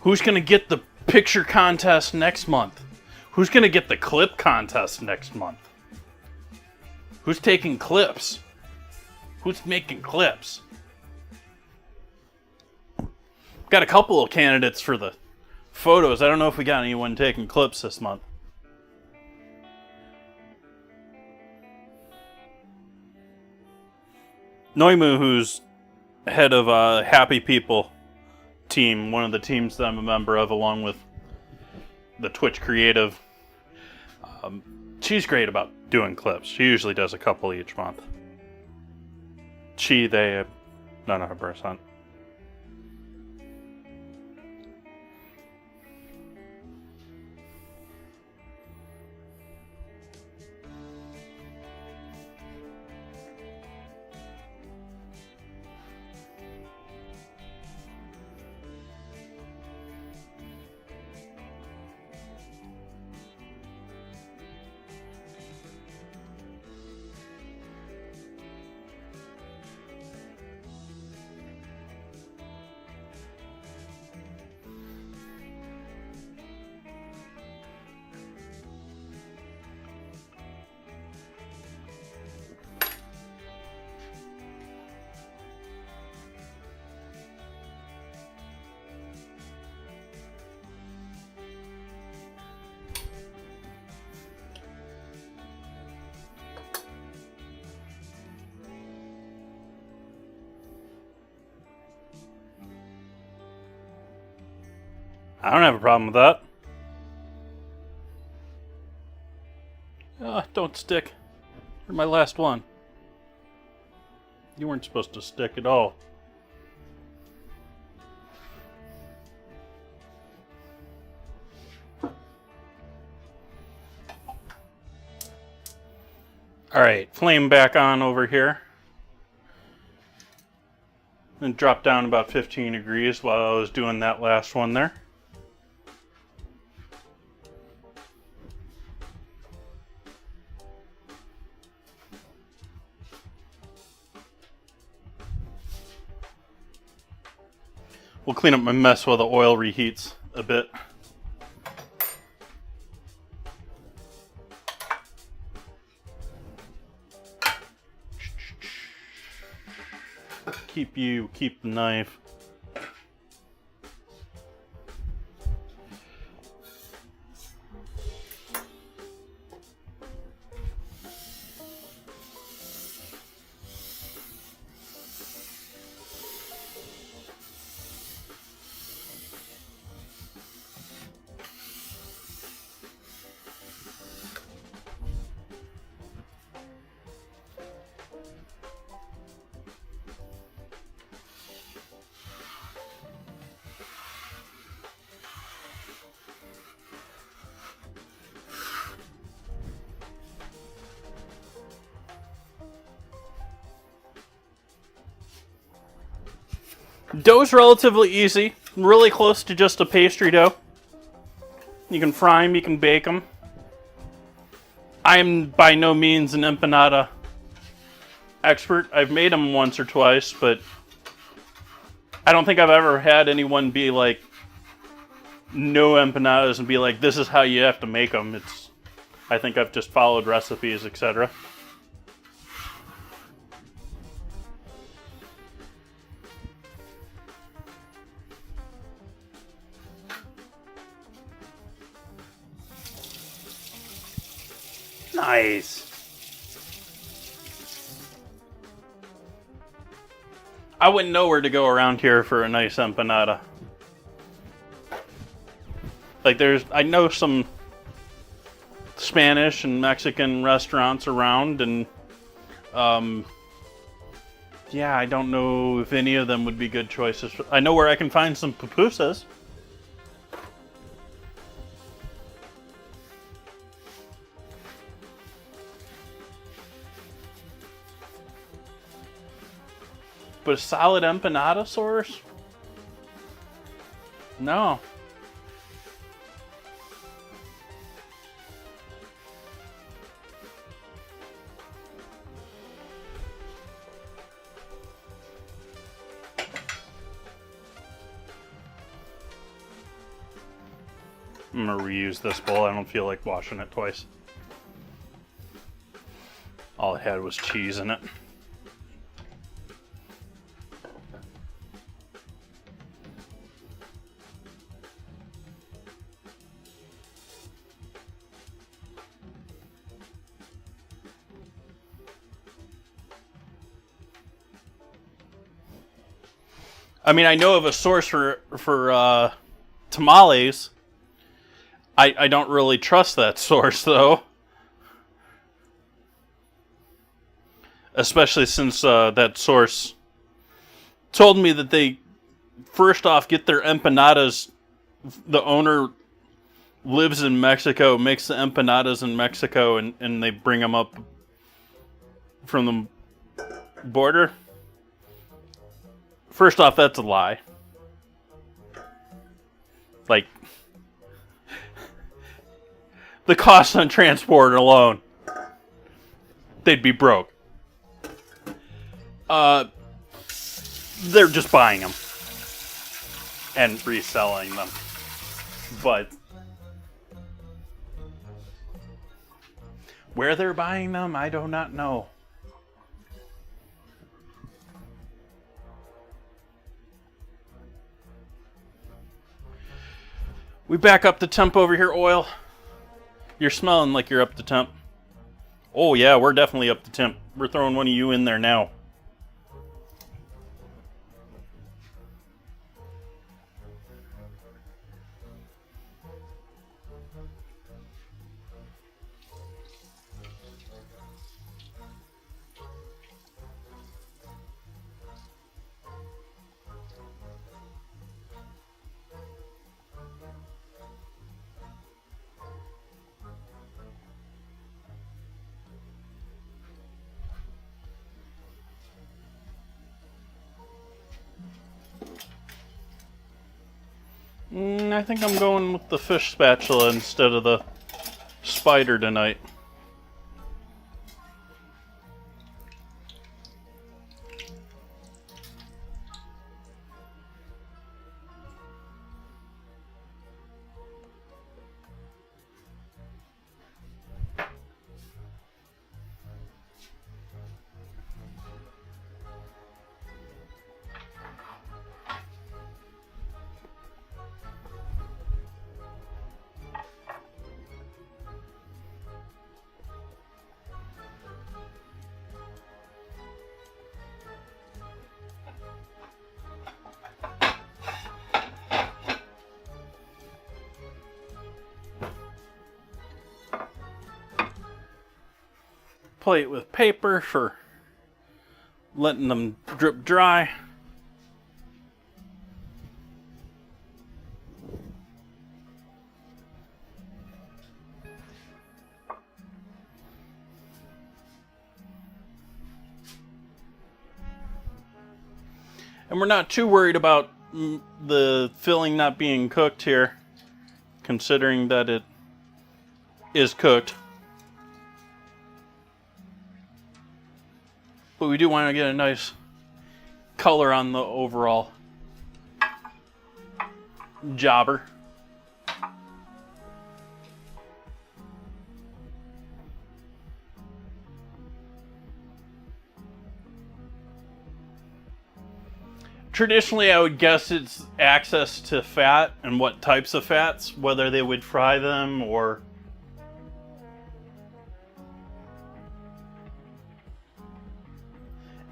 Who's going to get the picture contest next month? Who's going to get the clip contest next month? Who's taking clips? Who's making clips? Got a couple of candidates for the photos. I don't know if we got anyone taking clips this month. Noimu, who's head of Happy People team, one of the teams that I'm a member of, along with the Twitch creative. She's great about doing clips. She usually does a couple each month. They, not 100%. I don't have a problem with that. Don't stick. You're my last one. You weren't supposed to stick at all. Alright, flame back on over here. And drop down about 15 degrees while I was doing that last one there. We'll clean up my mess while the oil reheats a bit. Keep the knife. Dough's relatively easy, really close to just a pastry dough. You can fry them, you can bake them. I'm by no means an empanada expert. I've made them once or twice, but I don't think I've ever had anyone be like, no empanadas, and be like, this is how you have to make them. I think I've just followed recipes, etc. Nice. I wouldn't know where to go around here for a nice empanada. Like I know some Spanish and Mexican restaurants around, and yeah, I don't know if any of them would be good choices. I know where I can find some pupusas. But a solid empanada source? No. I'm gonna reuse this bowl. I don't feel like washing it twice. All it had was cheese in it. I mean, I know of a source for tamales. I don't really trust that source, though. Especially since that source told me that they, first off, get their empanadas. The owner lives in Mexico, makes the empanadas in Mexico, and they bring them up from the border. First off, that's a lie. Like, the cost on transport alone, they'd be broke. They're just buying them and reselling them. But where they're buying them, I do not know. We back up the temp over here, oil. You're smelling like you're up to temp. Oh yeah, we're definitely up to temp. We're throwing one of you in there now. I think I'm going with the fish spatula instead of the spider tonight. Plate with paper for letting them drip dry. And we're not too worried about the filling not being cooked here, considering that it is cooked. But we do want to get a nice color on the overall jobber. Traditionally, I would guess it's access to fat and what types of fats, whether they would fry them or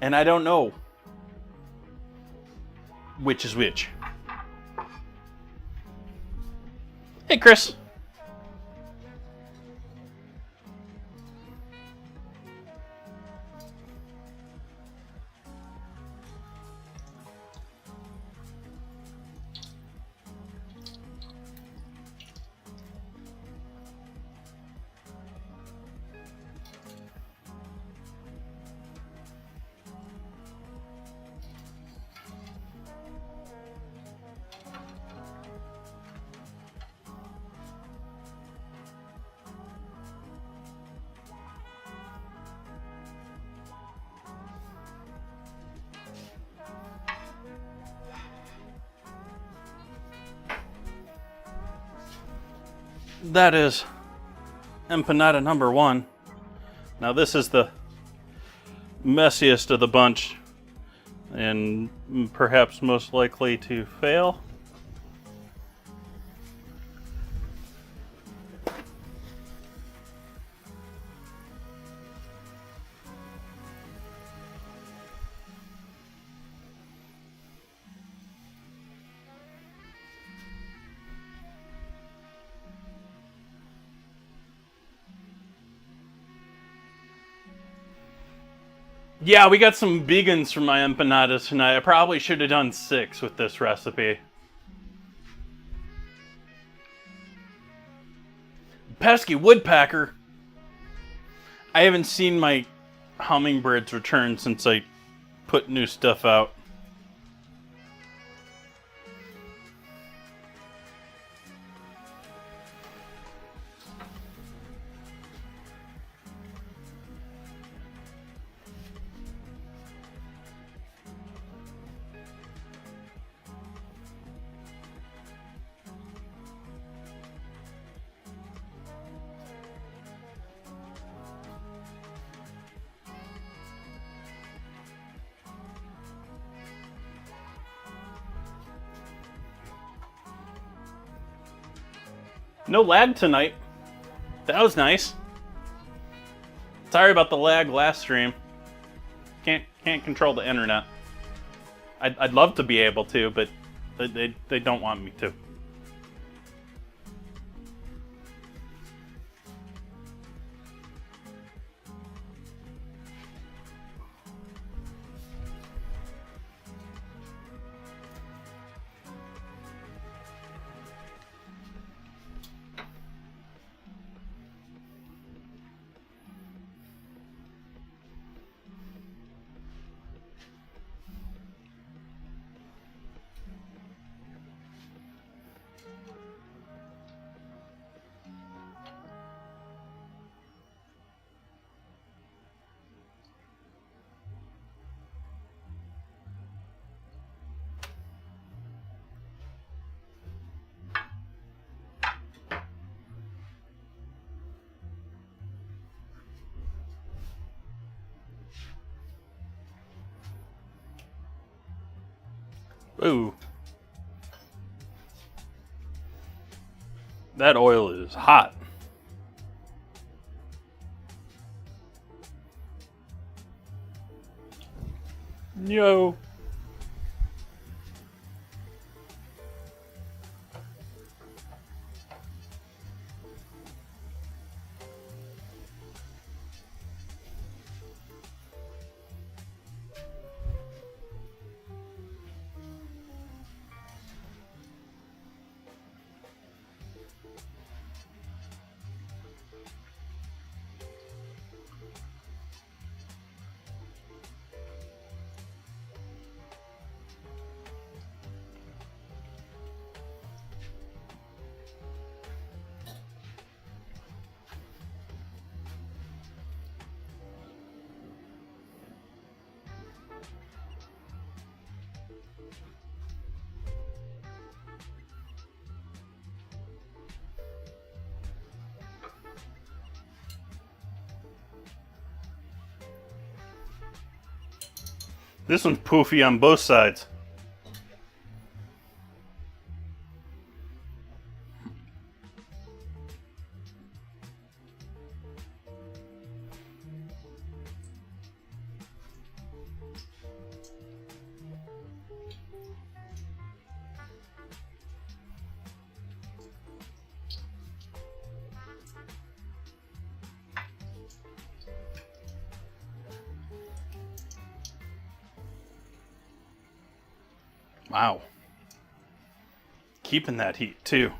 And I don't know which is which. Hey, Chris. That is empanada number 1. Now this is the messiest of the bunch and perhaps most likely to fail. Yeah, we got some vegans for my empanadas tonight. I probably should have done 6 with this recipe. Pesky woodpecker. I haven't seen my hummingbirds return since I put new stuff out. No lag tonight. That was nice. Sorry about the lag last stream. Can't control the internet. I'd love to be able to, but they don't want me to. Ooh. That oil is hot. Yo. This one's poofy on both sides. Wow. Keeping that heat too.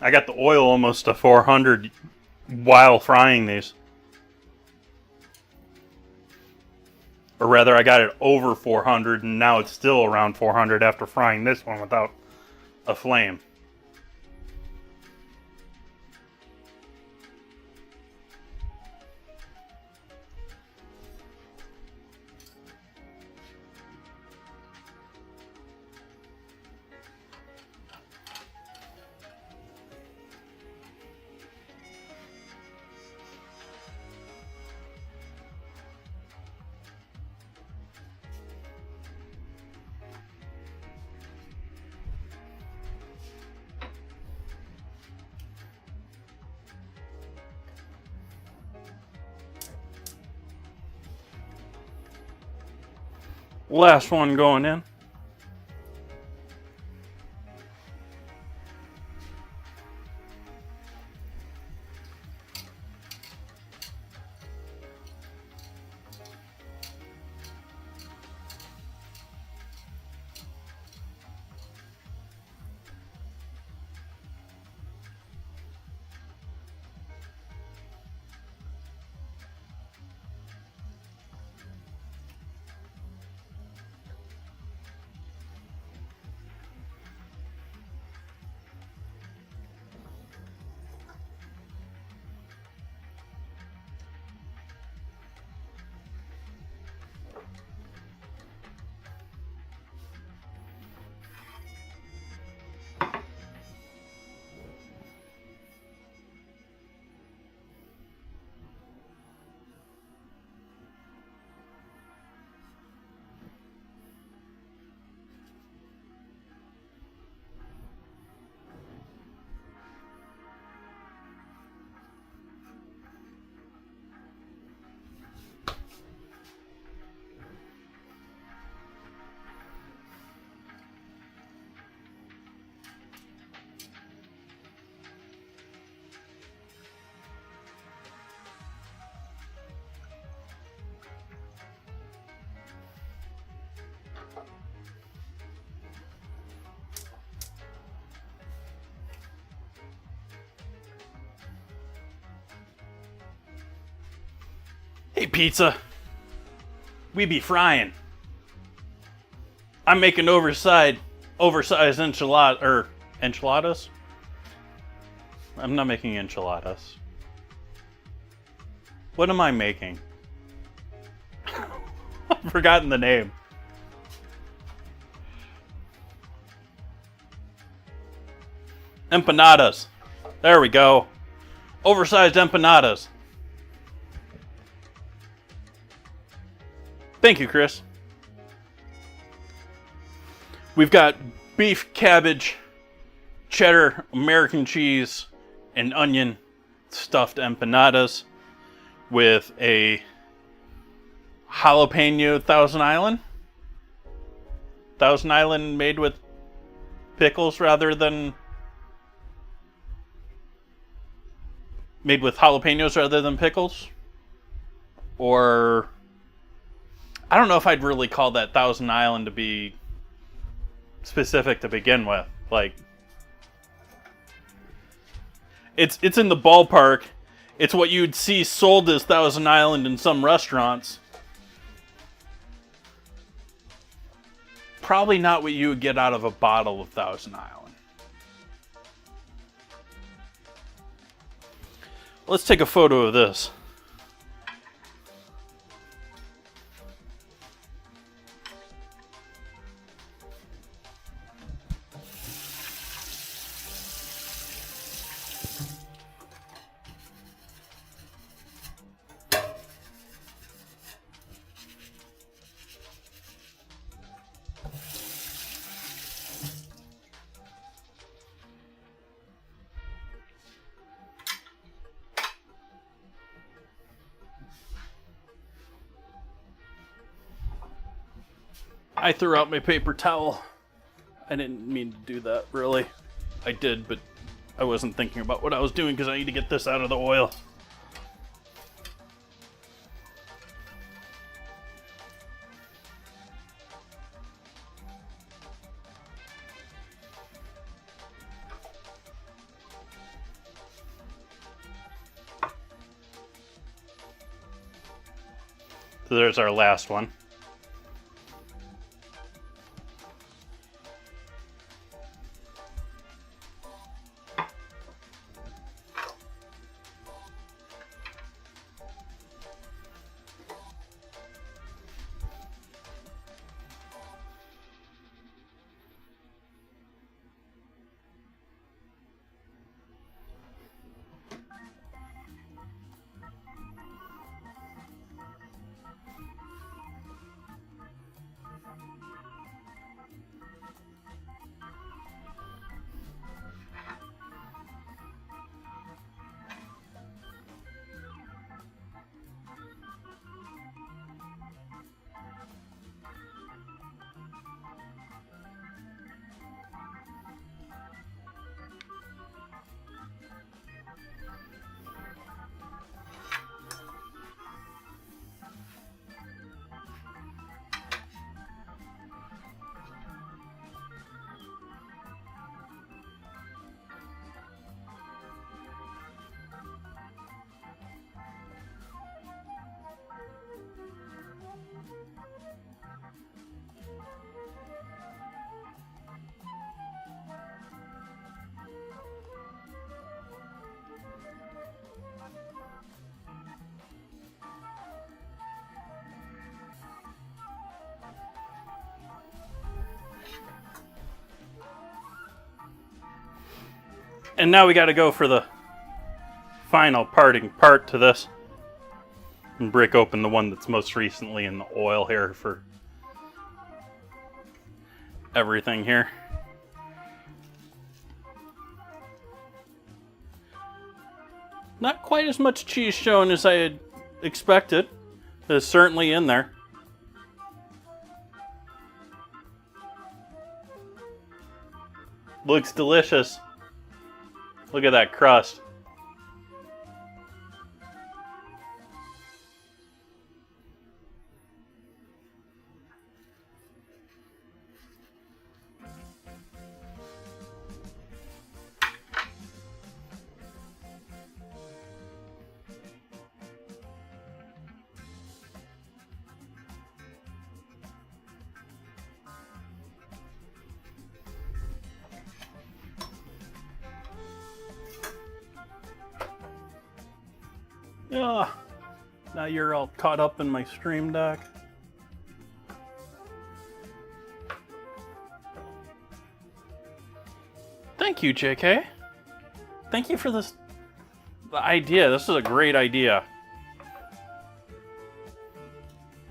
I got the oil almost to 400 while frying these. Or rather, I got it over 400 and now it's still around 400 after frying this one without a flame. Last one going in. Hey pizza, we be frying. I'm making oversized enchiladas. I'm not making enchiladas. What am I making? I've forgotten the name. Empanadas. There we go. Oversized empanadas. Thank you, Chris. We've got beef, cabbage, cheddar, American cheese, and onion stuffed empanadas with a jalapeno Thousand Island. Thousand Island made with pickles rather than... made with jalapenos rather than pickles. Or... I don't know if I'd really call that Thousand Island to be specific to begin with. Like, it's in the ballpark. It's what you'd see sold as Thousand Island in some restaurants. Probably not what you would get out of a bottle of Thousand Island. Let's take a photo of this. I threw out my paper towel. I didn't mean to do that, really. I did, but I wasn't thinking about what I was doing because I need to get this out of the oil. So there's our last one. And now we got to go for the final parting part to this. And break open the one that's most recently in the oil here for everything here. Not quite as much cheese shown as I had expected. It's certainly in there. Looks delicious. Look at that crust. Ah, now you're all caught up in my stream deck. Thank you, JK. Thank you for the idea. This is a great idea.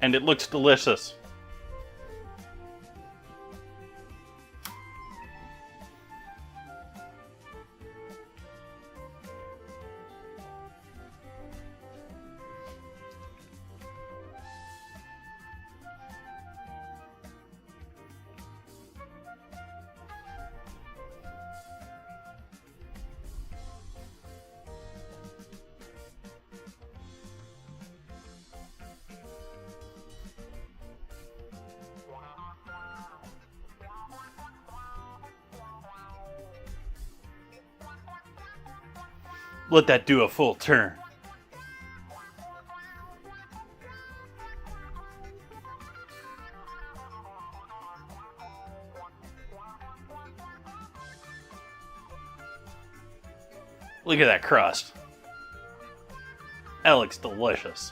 And it looks delicious. Let that do a full turn. Look at that crust. That looks delicious.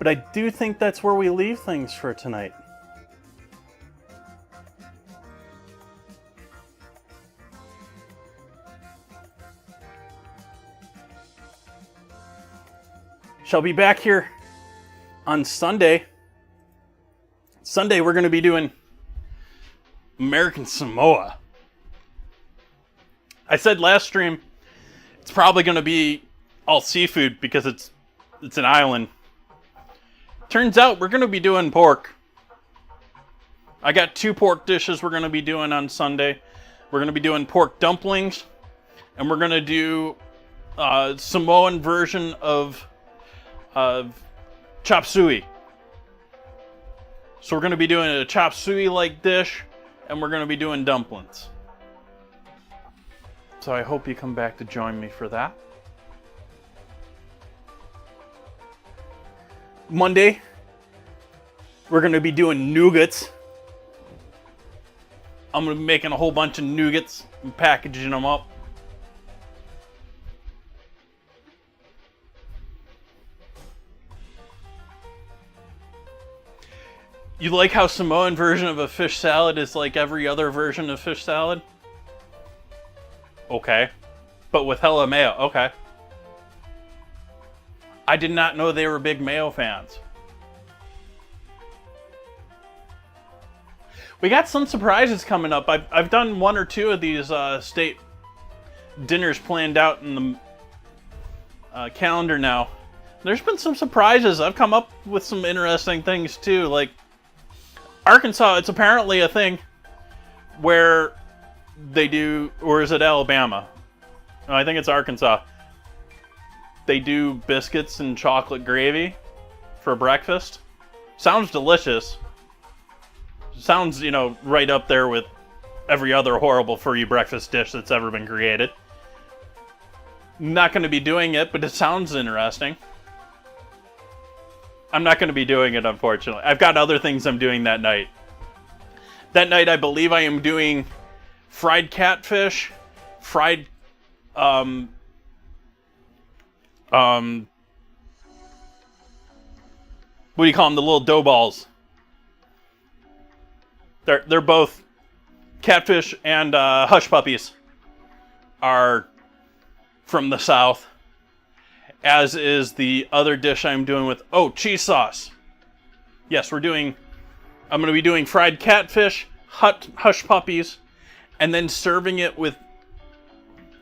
But I do think that's where we leave things for tonight. Shall be back here on Sunday. Sunday we're going to be doing American Samoa. I said last stream it's probably going to be all seafood because it's an island. Turns out we're going to be doing pork. I got 2 pork dishes we're going to be doing on Sunday. We're going to be doing pork dumplings, and we're going to do a Samoan version of chop suey. So we're going to be doing a chop suey-like dish, and we're going to be doing dumplings. So I hope you come back to join me for that. Monday, we're going to be doing nougats. I'm going to be making a whole bunch of nougats and packaging them up. You like how Samoan version of a fish salad is like every other version of fish salad? Okay. But with hella mayo. Okay. I did not know they were big mayo fans. We got some surprises coming up. I've done 1 or 2 of these state dinners planned out in the calendar now. There's been some surprises. I've come up with some interesting things too. Like Arkansas, it's apparently a thing where they do, or is it Alabama? No, I think it's Arkansas. They do biscuits and chocolate gravy for breakfast. Sounds delicious. Sounds, you know, right up there with every other horrible for you breakfast dish that's ever been created. Not going to be doing it, but it sounds interesting. I'm not going to be doing it, unfortunately. I've got other things I'm doing that night. That night, I believe I am doing fried catfish, fried, what do you call them? The little dough balls. They're both catfish and hush puppies are from the South, as is the other dish I'm doing with, cheese sauce. Yes, I'm going to be doing fried catfish, hush puppies, and then serving it with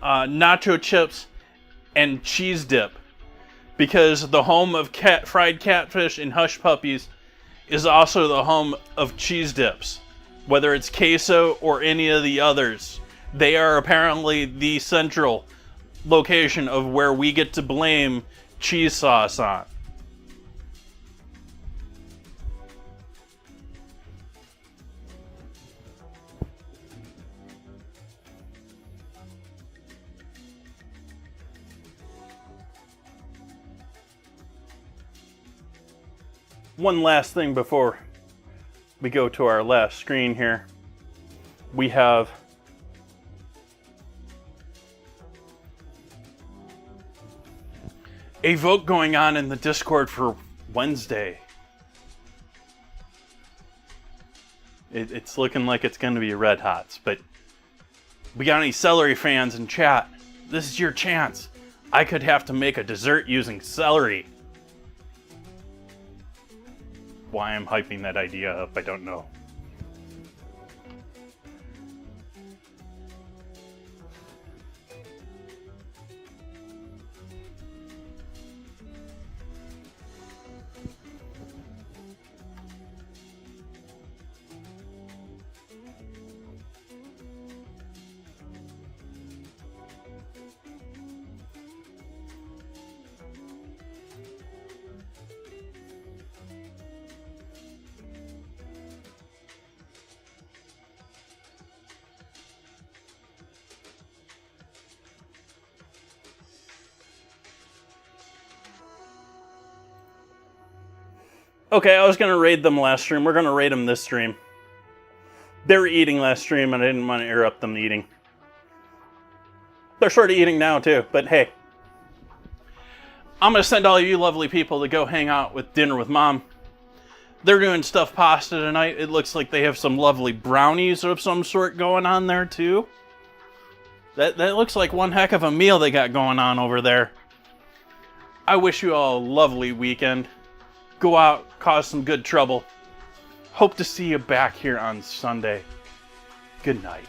nacho chips and cheese dip. Because the home of fried catfish and hush puppies is also the home of cheese dips. Whether it's queso or any of the others, they are apparently the central location of where we get to blame cheese sauce on. One last thing before we go to our last screen here. We have a vote going on in the Discord for Wednesday. It's looking like it's going to be red hot, but we got any celery fans in chat? This is your chance. I could have to make a dessert using celery. Why I'm hyping that idea up, I don't know. Okay, I was going to raid them last stream. We're going to raid them this stream. They were eating last stream, and I didn't want to interrupt them eating. They're sort of eating now, too, but hey. I'm going to send all you lovely people to go hang out with dinner with Mom. They're doing stuffed pasta tonight. It looks like they have some lovely brownies of some sort going on there, too. That looks like one heck of a meal they got going on over there. I wish you all a lovely weekend. Go out, cause some good trouble. Hope to see you back here on Sunday. Good night.